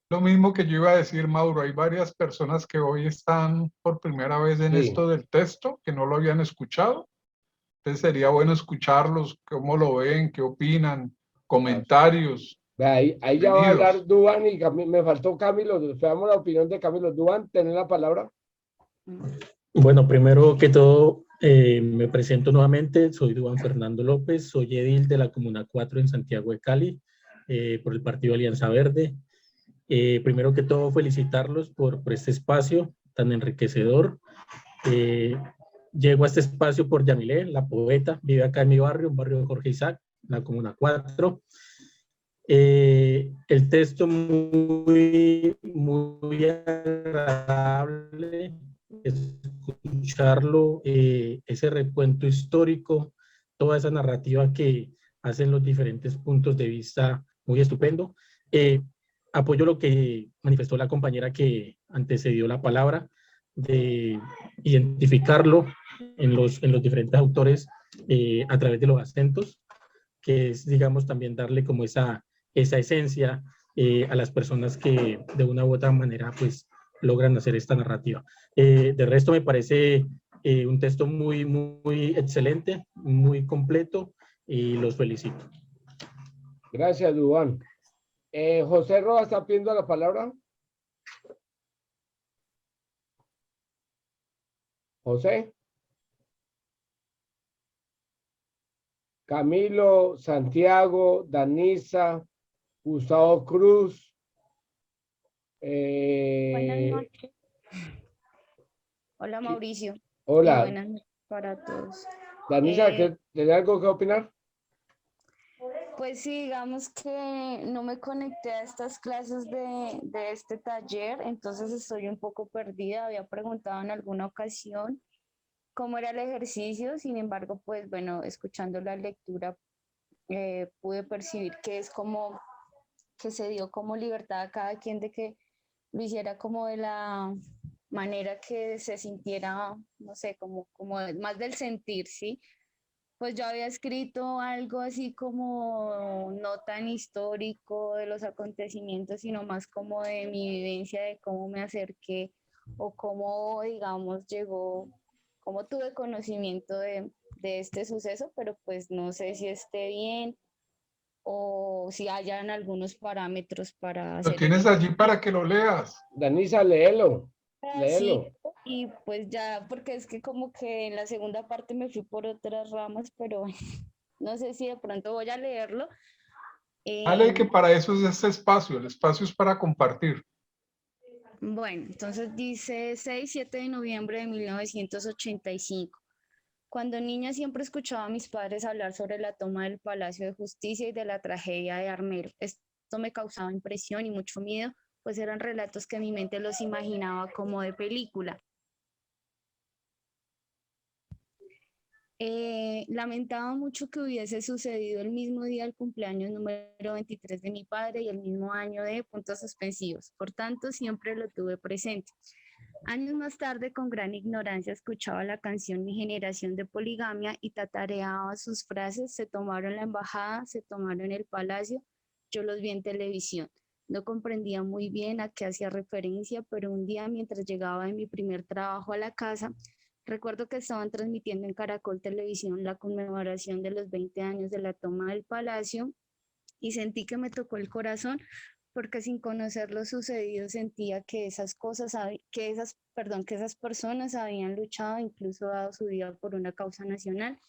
Lo mismo que yo iba a decir, Mauro, hay varias personas que hoy están por primera vez en Sí, esto del texto, que no lo habían escuchado. Entonces sería bueno escucharlos, cómo lo ven, qué opinan, claro. comentarios. Ahí ya va a hablar Bienvenidos. Dubán y me faltó Camilo. Esperamos la opinión de Camilo. Dubán, ¿tenés la palabra? Bueno, primero que todo, me presento nuevamente. Soy Duván Fernando López, soy edil de la Comuna 4 en Santiago de Cali, por el Partido Alianza Verde. Primero que todo, felicitarlos por este espacio tan enriquecedor. Llego a este espacio por Yamilé, la poeta, vive acá en mi barrio, un barrio de Jorge Isaac, la Comuna 4. El texto muy agradable, escucharlo, ese recuento histórico, toda esa narrativa que hacen los diferentes puntos de vista, muy estupendo. Apoyo lo que manifestó la compañera que antecedió la palabra, de identificarlo en los diferentes autores a través de los acentos, que es, digamos, también darle como esa esencia a las personas que de una u otra manera pues logran hacer esta narrativa. De resto me parece un texto muy excelente, muy completo y los felicito. Gracias, Dubán. José Rojas está pidiendo la palabra. José. Camilo, Santiago, Danisa, Gustavo Cruz. Buenas noches. Hola Mauricio. Hola. Buenas noches para todos. Danisa, ¿tiene algo que opinar? Pues sí, digamos que no me conecté a estas clases de este taller, entonces estoy un poco perdida. Había preguntado en alguna ocasión cómo era el ejercicio, sin embargo, pues bueno, escuchando la lectura pude percibir que es como que se dio como libertad a cada quien de que lo hiciera como de la manera que se sintiera, no sé, como más del sentir, ¿sí? Pues yo había escrito algo así como no tan histórico de los acontecimientos, sino más como de mi vivencia, de cómo me acerqué o cómo, digamos, llegó, cómo tuve conocimiento de este suceso, pero pues no sé si esté bien o si hayan algunos parámetros para Lo hacer el tienes allí ejercicio. para que lo leas. Danisa, léelo. Sí, Léelo. y pues ya, porque es que como que en la segunda parte me fui por otras ramas, pero no sé si de pronto voy a leerlo. Dale, que Eh, para eso es este espacio. El espacio es para compartir. bueno, entonces dice 6-7 de noviembre de 1985. Cuando niña siempre escuchaba a mis padres hablar sobre la toma del Palacio de Justicia y de la tragedia de Armero. Esto me causaba impresión y mucho miedo, pues eran relatos que mi mente los imaginaba como de película. Lamentaba mucho que hubiese sucedido el mismo día del cumpleaños número 23 de mi padre y el mismo año de puntos suspensivos. Por tanto, siempre lo tuve presente. Años más tarde, con gran ignorancia, escuchaba la canción Mi generación de poligamia y tatareaba sus frases. Se tomaron la embajada, se tomaron el palacio. Yo los vi en televisión. No comprendía muy bien a qué hacía referencia, pero un día, mientras llegaba de mi primer trabajo a la casa, recuerdo que estaban transmitiendo en Caracol Televisión la conmemoración de los 20 años de la toma del palacio y sentí que me tocó el corazón porque sin conocer lo sucedido sentía que que esas personas habían luchado, incluso dado su vida por una causa nacional,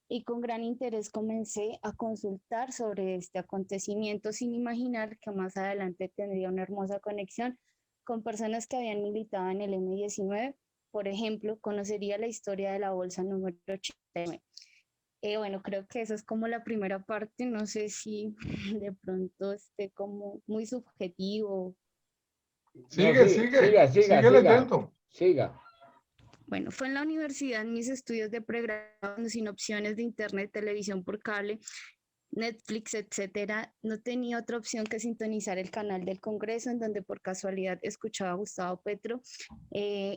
y con gran interés comencé a consultar sobre este acontecimiento sin imaginar que más adelante tendría una hermosa conexión con personas que habían militado en el M-19. Por ejemplo, conocería la historia de la bolsa número 89. Bueno, creo que esa es como la primera parte. No sé si de pronto esté como muy subjetivo. No, Sigue, sí, sigue, sigue siga. leyendo. Siga. Bueno, fue en la universidad, en mis estudios de pregrado, sin opciones de internet, televisión por cable, Netflix, etcétera. No tenía otra opción que sintonizar el canal del Congreso, en donde por casualidad escuchaba a Gustavo Petro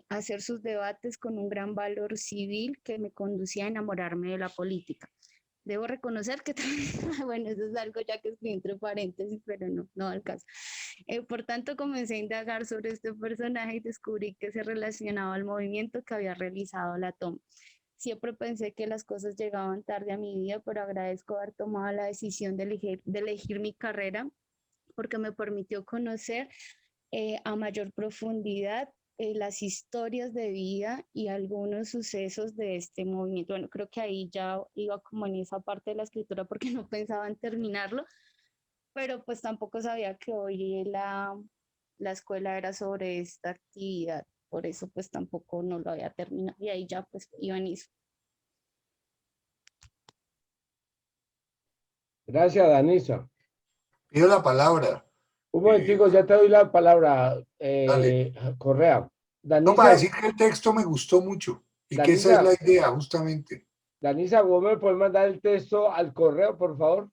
hacer sus debates con un gran valor civil que me conducía a enamorarme de la política. Debo reconocer que también, bueno, eso es algo ya que estoy entre paréntesis, pero no al caso. Por tanto, comencé a indagar sobre este personaje y descubrí que se relacionaba al movimiento que había realizado la toma. Siempre pensé que las cosas llegaban tarde a mi vida, pero agradezco haber tomado la decisión de elegir mi carrera porque me permitió conocer a mayor profundidad las historias de vida y algunos sucesos de este movimiento. Bueno, creo que ahí ya iba como en esa parte de la escritura porque no pensaba en terminarlo, pero pues tampoco sabía que hoy la escuela era sobre esta actividad, por eso pues tampoco no lo había terminado y ahí ya pues iba en eso. Gracias, Danisa. Pido la palabra. Un momentico, ya te doy la palabra, Dale. Correa. No, para Danisa, decir que el texto me gustó mucho y que esa es Danisa, la idea, justamente. Danisa, ¿vos me puedes mandar el texto al correo, por favor?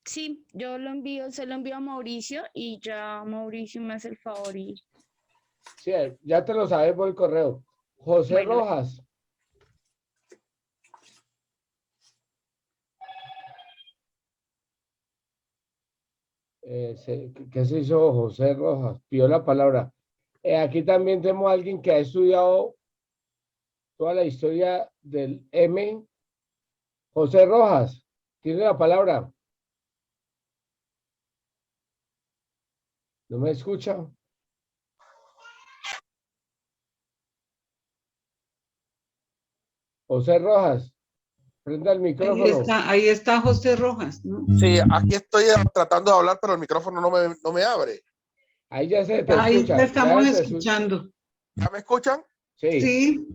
Sí, yo lo envío, se lo envío a Mauricio y ya Mauricio me hace el favor y Sí, ya te lo sabes por el correo. José bueno, Rojas. ¿Qué se hizo José Rojas? Pidió la palabra. Aquí también tenemos a alguien que ha estudiado toda la historia del M. José Rojas, tiene la palabra. ¿No me escucha? José Rojas, prenda el micrófono. Ahí está José Rojas, ¿no? Sí, aquí estoy tratando de hablar, pero el micrófono no me abre. Ahí ya se te Ahí escucha. te estamos ya se escuchando. ¿Ya me escuchan? Sí. Sí.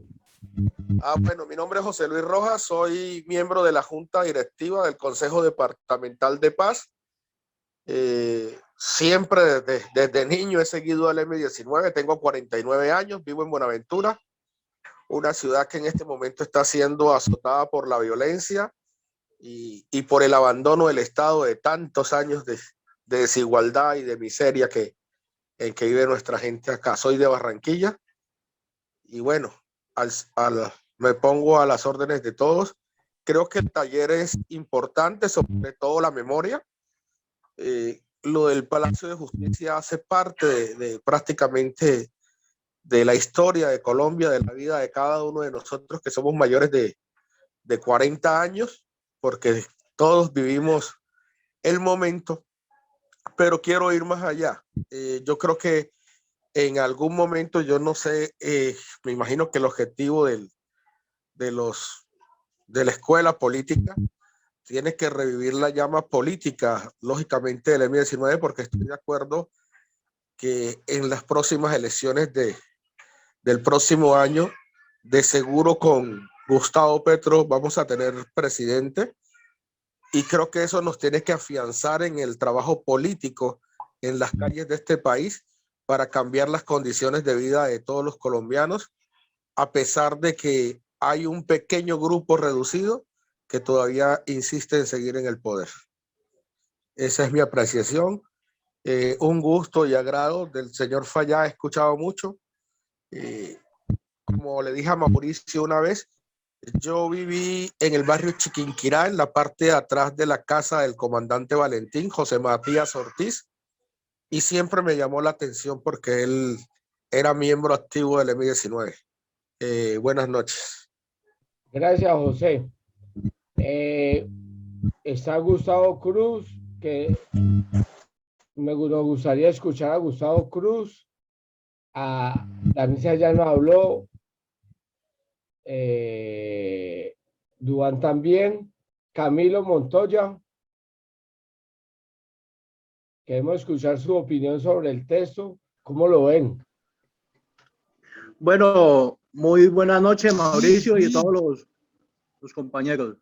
Bueno, mi nombre es José Luis Rojas, soy miembro de la Junta Directiva del Consejo Departamental de Paz. Siempre desde niño he seguido al M19, tengo 49 años, vivo en Buenaventura, una ciudad que en este momento está siendo azotada por la violencia y por el abandono del Estado de tantos años de desigualdad y de miseria en que vive nuestra gente acá. Soy de Barranquilla y bueno, me pongo a las órdenes de todos. Creo que el taller es importante, sobre todo la memoria. Lo del Palacio de Justicia hace parte de prácticamente de la historia de Colombia, de la vida de cada uno de nosotros que somos mayores de 40 años, porque todos vivimos el momento, pero quiero ir más allá. Yo creo que en algún momento, yo no sé, me imagino que el objetivo de la escuela política tiene que revivir la llama política, lógicamente, del M19, porque estoy de acuerdo que en las próximas elecciones del próximo año, de seguro con Gustavo Petro vamos a tener presidente, y creo que eso nos tiene que afianzar en el trabajo político en las calles de este país para cambiar las condiciones de vida de todos los colombianos, a pesar de que hay un pequeño grupo reducido que todavía insiste en seguir en el poder. Esa es mi apreciación. Un gusto y agrado del señor Fayad, he escuchado mucho. Como le dije a Mauricio una vez, yo viví en el barrio Chiquinquirá, en la parte de atrás de la casa del comandante Valentín, José Matías Ortiz, y siempre me llamó la atención porque él era miembro activo del M19. Buenas noches. Gracias, José. Está Gustavo Cruz, que nos gustaría escuchar a Gustavo Cruz. Danisa ya no habló. Duan también. Camilo Montoya. Queremos escuchar su opinión sobre el texto. ¿Cómo lo ven? Bueno, muy buenas noches, Mauricio, y todos los compañeros.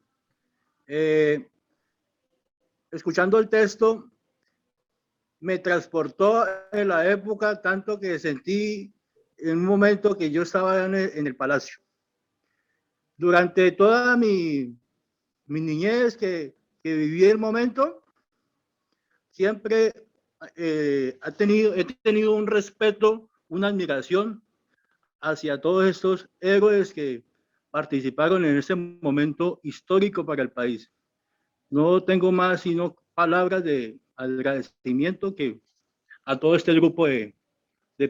Escuchando el texto, me transportó en la época tanto que sentí en un momento que yo estaba en el palacio. Durante toda mi niñez que viví el momento, siempre he tenido un respeto, una admiración hacia todos estos héroes que participaron en ese momento histórico para el país. No tengo más sino palabras de agradecimiento que a todo este grupo de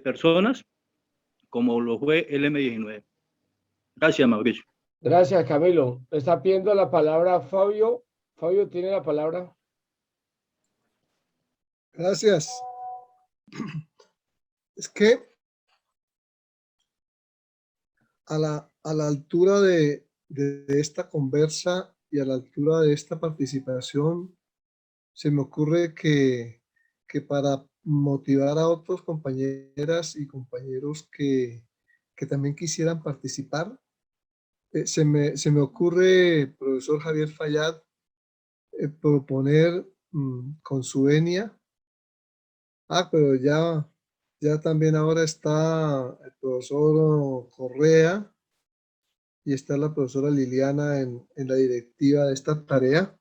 personas, como lo fue el M19. Gracias, Mauricio. Gracias, Camilo. Está pidiendo la palabra Fabio. Fabio tiene la palabra. Gracias. Es que a la altura de esta conversa y a la altura de esta participación, se me ocurre que para motivar a otros compañeras y compañeros que también quisieran participar, se me ocurre, profesor Javier Fayad, proponer con su venia. Pero ya también ahora está el profesor Correa y está la profesora Liliana en la directiva de esta tarea.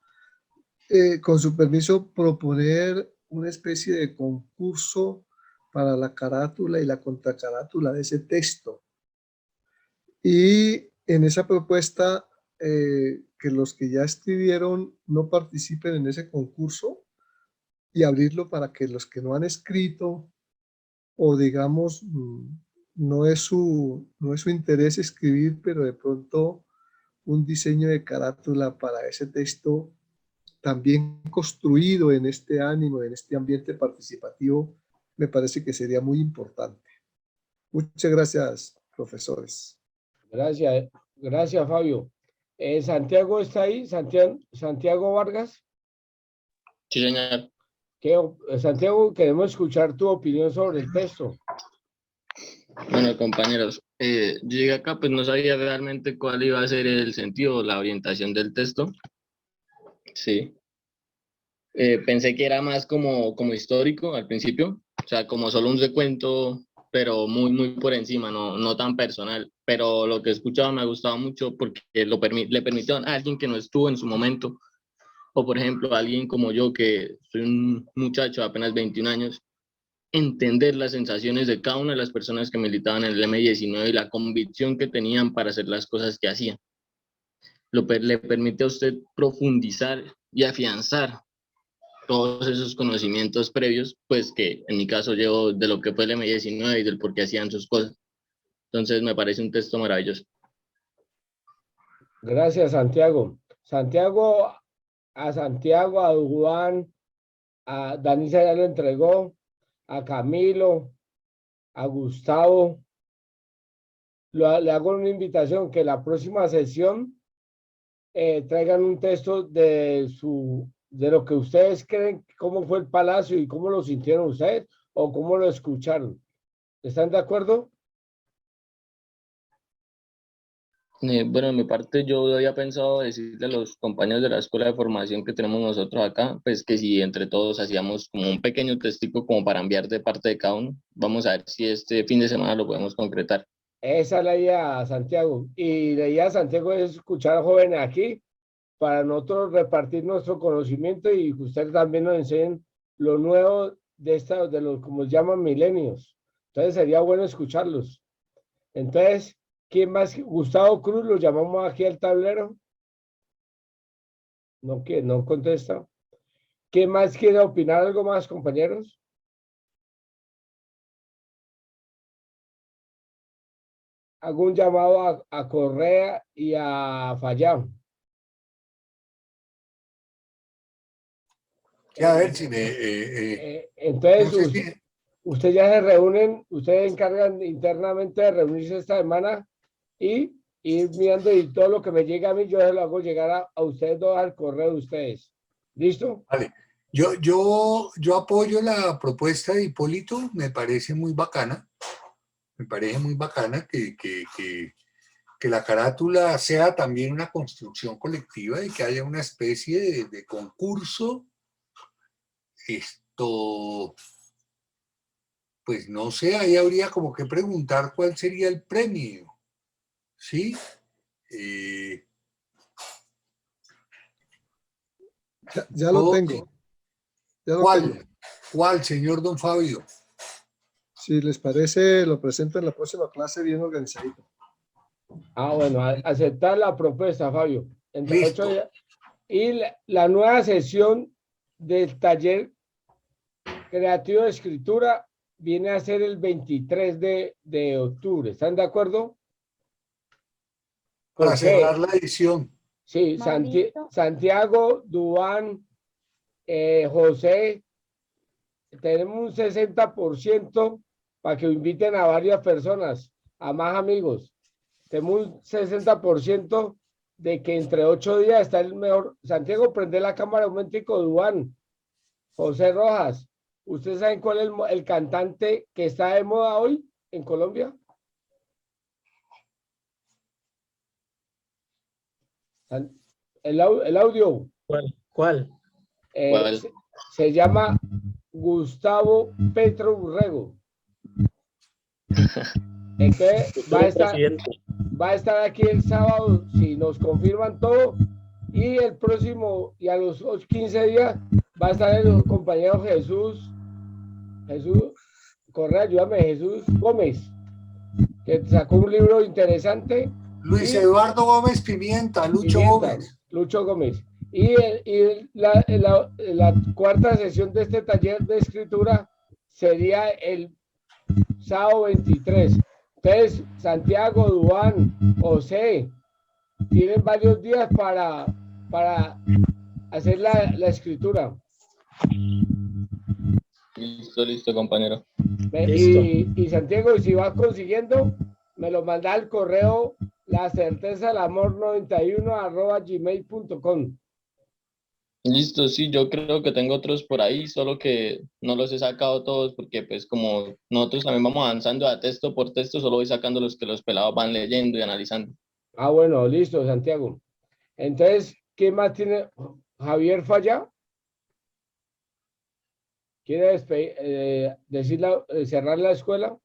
Con su permiso, proponer una especie de concurso para la carátula y la contracarátula de ese texto. Y en esa propuesta, que los que ya escribieron no participen en ese concurso y abrirlo para que los que no han escrito, o digamos, no es su interés escribir, pero de pronto un diseño de carátula para ese texto también construido en este ánimo, en este ambiente participativo, me parece que sería muy importante. Muchas gracias, profesores. Gracias. Gracias, Fabio. Santiago está ahí, Santiago Vargas. Sí, señor. Santiago, queremos escuchar tu opinión sobre el texto. Bueno, compañeros, yo llegué acá, pues no sabía realmente cuál iba a ser el sentido o la orientación del texto. Sí. Pensé que era más como histórico al principio, o sea, como solo un recuento, pero muy por encima, no tan personal. Pero lo que he escuchado me ha gustado mucho porque le permitió a alguien que no estuvo en su momento, o por ejemplo, a alguien como yo, que soy un muchacho de apenas 21 años, entender las sensaciones de cada una de las personas que militaban en el M-19 y la convicción que tenían para hacer las cosas que hacían. Le permite a usted profundizar y afianzar todos esos conocimientos previos, pues que en mi caso llevo de lo que fue el M-19 y del por qué hacían sus cosas. Entonces me parece un texto maravilloso. Gracias, Santiago. Santiago, a Juan, a Danisa ya lo entregó, a Camilo, a Gustavo. Le hago una invitación que la próxima sesión traigan un texto de lo que ustedes creen, cómo fue el palacio y cómo lo sintieron ustedes o cómo lo escucharon. ¿Están de acuerdo? Bueno, de mi parte yo había pensado decirle a los compañeros de la escuela de formación que tenemos nosotros acá, pues que si entre todos hacíamos como un pequeño testigo como para enviar de parte de cada uno, vamos a ver si este fin de semana lo podemos concretar. Esa es la idea, Santiago. Y la idea, Santiago, es escuchar a jóvenes aquí para nosotros repartir nuestro conocimiento y que ustedes también nos enseñen lo nuevo de los, como llaman, milenios. Entonces sería bueno escucharlos. Entonces, ¿quién más? Gustavo Cruz, lo llamamos aquí al tablero. No contesta. ¿Quién más quiere opinar algo más, compañeros? Hago un llamado a Correa y a Fallán. A ver si entonces, no sé si- ustedes ya se reúnen, ustedes encargan internamente de reunirse esta semana y ir mirando y todo lo que me llega a mí, yo se lo hago llegar a ustedes dos al correo de ustedes. ¿Listo? Vale. Yo apoyo la propuesta de Hipólito, me parece muy bacana. Me parece muy bacana que la carátula sea también una construcción colectiva y que haya una especie de concurso. Pues no sé, ahí habría como que preguntar cuál sería el premio, ¿sí? Ya lo tengo. ¿Cuál, señor don Fabio? Si les parece, lo presento en la próxima clase bien organizadito. Bueno, aceptar la propuesta, Fabio. Entre 8 Listo. días. Y la nueva sesión del taller creativo de escritura viene a ser el 23 de octubre. ¿Están de acuerdo? Para cerrar la edición. Sí, Santiago, Duan, José, tenemos un 60% para que inviten a varias personas, a más amigos. Tenemos un 60% de que entre 8 días está el mejor. Santiago, prende la cámara un momentico, Duan. José Rojas, ¿ustedes saben cuál es el cantante que está de moda hoy en Colombia? El audio. ¿Cuál? Se llama Gustavo Petro Urrego. Entonces va a estar aquí el sábado, si nos confirman todo, y el próximo, y a los 15 días, va a estar el compañero Jesús Correa, ayúdame, Jesús Gómez, que sacó un libro interesante. Luis Eduardo Gómez Pimienta, Lucho Gómez. Y la cuarta sesión de este taller de escritura sería el sábado 23. Entonces, Santiago, Duan, José, tienen varios días para hacer la escritura. Listo, compañero. Y Santiago, si vas consiguiendo, me lo manda al correo la certeza del amor 91@gmail.com. Listo, sí, yo creo que tengo otros por ahí, solo que no los he sacado todos porque pues como nosotros también vamos avanzando a texto por texto, solo voy sacando los que los pelados van leyendo y analizando. Ah, bueno, listo, Santiago. Entonces, ¿quién más tiene? Javier Falla. ¿Quiere cerrar la escuela?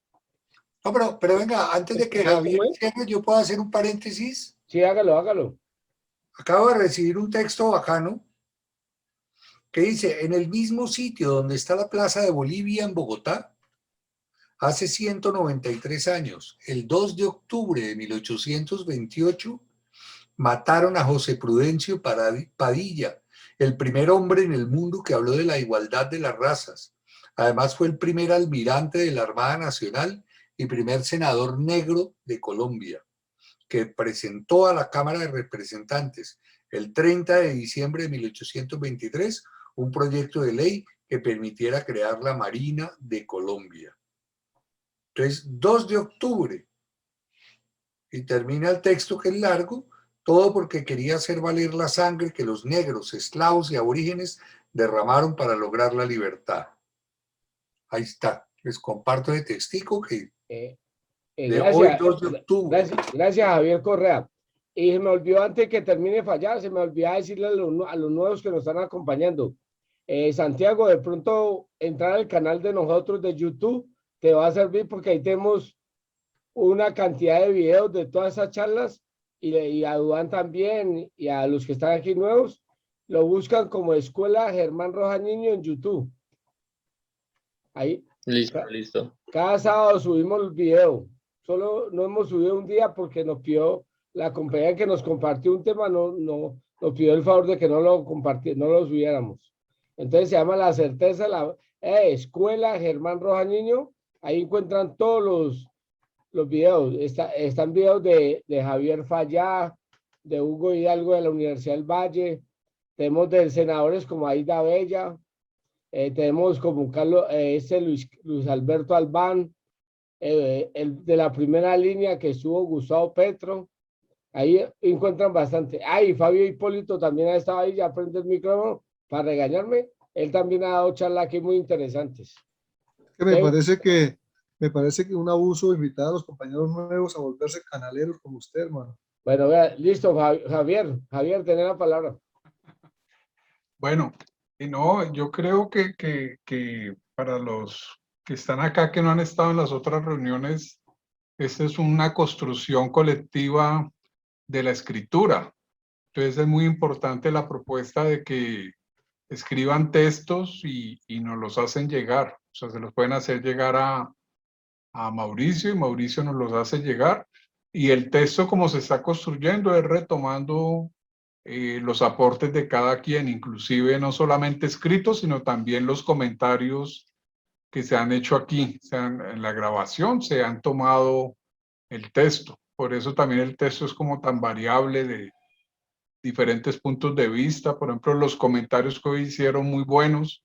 No, pero venga, antes de que Javier cierre, yo puedo hacer un paréntesis. Sí, hágalo. Acabo de recibir un texto bacano que dice, en el mismo sitio donde está la Plaza de Bolivia en Bogotá, hace 193 años, el 2 de octubre de 1828, mataron a José Prudencio Padilla, el primer hombre en el mundo que habló de la igualdad de las razas. Además fue el primer almirante de la Armada Nacional y primer senador negro de Colombia, que presentó a la Cámara de Representantes el 30 de diciembre de 1823 un proyecto de ley que permitiera crear la Marina de Colombia. Entonces, 2 de octubre, y termina el texto que es largo, todo porque quería hacer valer la sangre que los negros, esclavos y aborígenes derramaron para lograr la libertad. Ahí está, les comparto el textico que de hoy, 2 de octubre. Gracias, Javier Correa. Y se me olvidó antes que termine Fallar, se me olvidó decirle a los nuevos que nos están acompañando. Santiago, de pronto entrar al canal de nosotros de YouTube te va a servir porque ahí tenemos una cantidad de videos de todas esas charlas y a Duan también y a los que están aquí nuevos, lo buscan como Escuela Germán Rojas Niño en YouTube. Ahí. Listo. Cada sábado subimos el video. Solo no hemos subido un día porque nos pidió la compañía que nos compartió un tema, nos pidió el favor de que no lo subiéramos. Entonces se llama La Certeza, Escuela Germán Rojas Niño. Ahí encuentran todos los videos. Están videos de Javier Falla, de Hugo Hidalgo de la Universidad del Valle. Tenemos de senadores como Aida Bella. Tenemos como Carlos, Luis Alberto Albán, el de la primera línea que estuvo Gustavo Petro. Ahí encuentran bastante. Y Fabio Hipólito también ha estado ahí, ya prende el micrófono para regañarme. Él también ha dado charlas aquí muy interesantes. Me parece que un abuso invitar a los compañeros nuevos a volverse canaleros como usted, hermano. Bueno, vea, listo, Javier, tiene la palabra. Bueno, no, yo creo que para los que están acá, que no han estado en las otras reuniones, esta es una construcción colectiva de la escritura. Entonces es muy importante la propuesta de que escriban textos y nos los hacen llegar. O sea, se los pueden hacer llegar a Mauricio y Mauricio nos los hace llegar. Y el texto como se está construyendo es retomando los aportes de cada quien, inclusive no solamente escritos, sino también los comentarios que se han hecho aquí. En la grabación se han tomado el texto. Por eso también el texto es como tan variable de diferentes puntos de vista. Por ejemplo, los comentarios que hoy hicieron muy buenos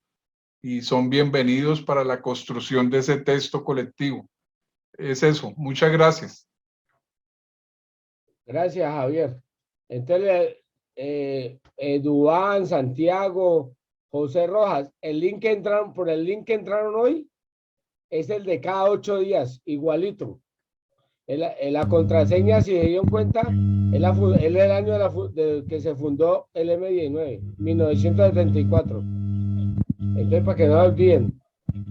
y son bienvenidos para la construcción de ese texto colectivo. Es eso. Muchas gracias. Gracias, Javier. Entonces, Duan, Santiago, José Rojas, por el link que entraron hoy es el de cada 8 días, igualito. La contraseña, si se dieron cuenta, es el año que se fundó el M19, 1974. Entonces, para que no lo olviden.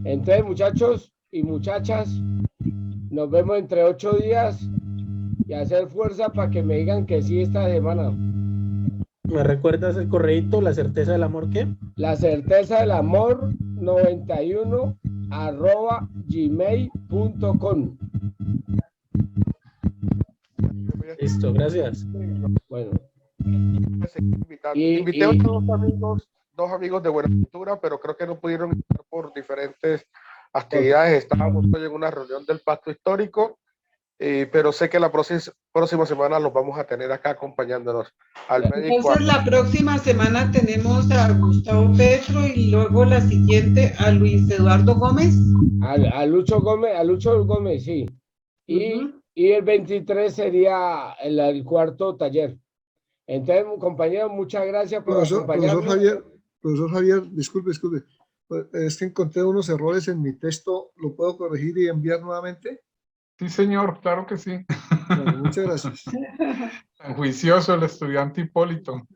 Entonces, muchachos y muchachas, nos vemos entre 8 días y hacer fuerza para que me digan que sí esta semana. ¿Me recuerdas el correíto? ¿La certeza del amor qué? La certeza del amor 91@gmail.com. Listo, gracias. Bueno. Invité a dos amigos de Buenaventura, pero creo que no pudieron estar por diferentes actividades. Estábamos hoy en una reunión del Pacto Histórico, pero sé que la próxima semana los vamos a tener acá acompañándonos. Entonces la próxima semana tenemos a Gustavo Petro y luego la siguiente a Luis Eduardo Gómez. A Lucho Gómez, sí. Y y el 23 sería el cuarto taller. Entonces, compañeros, muchas gracias por acompañarnos. Profesor Javier, disculpe. Es que encontré unos errores en mi texto. ¿Lo puedo corregir y enviar nuevamente? Sí, señor, claro que sí. Bueno, muchas gracias. Tan juicioso el estudiante Hipólito.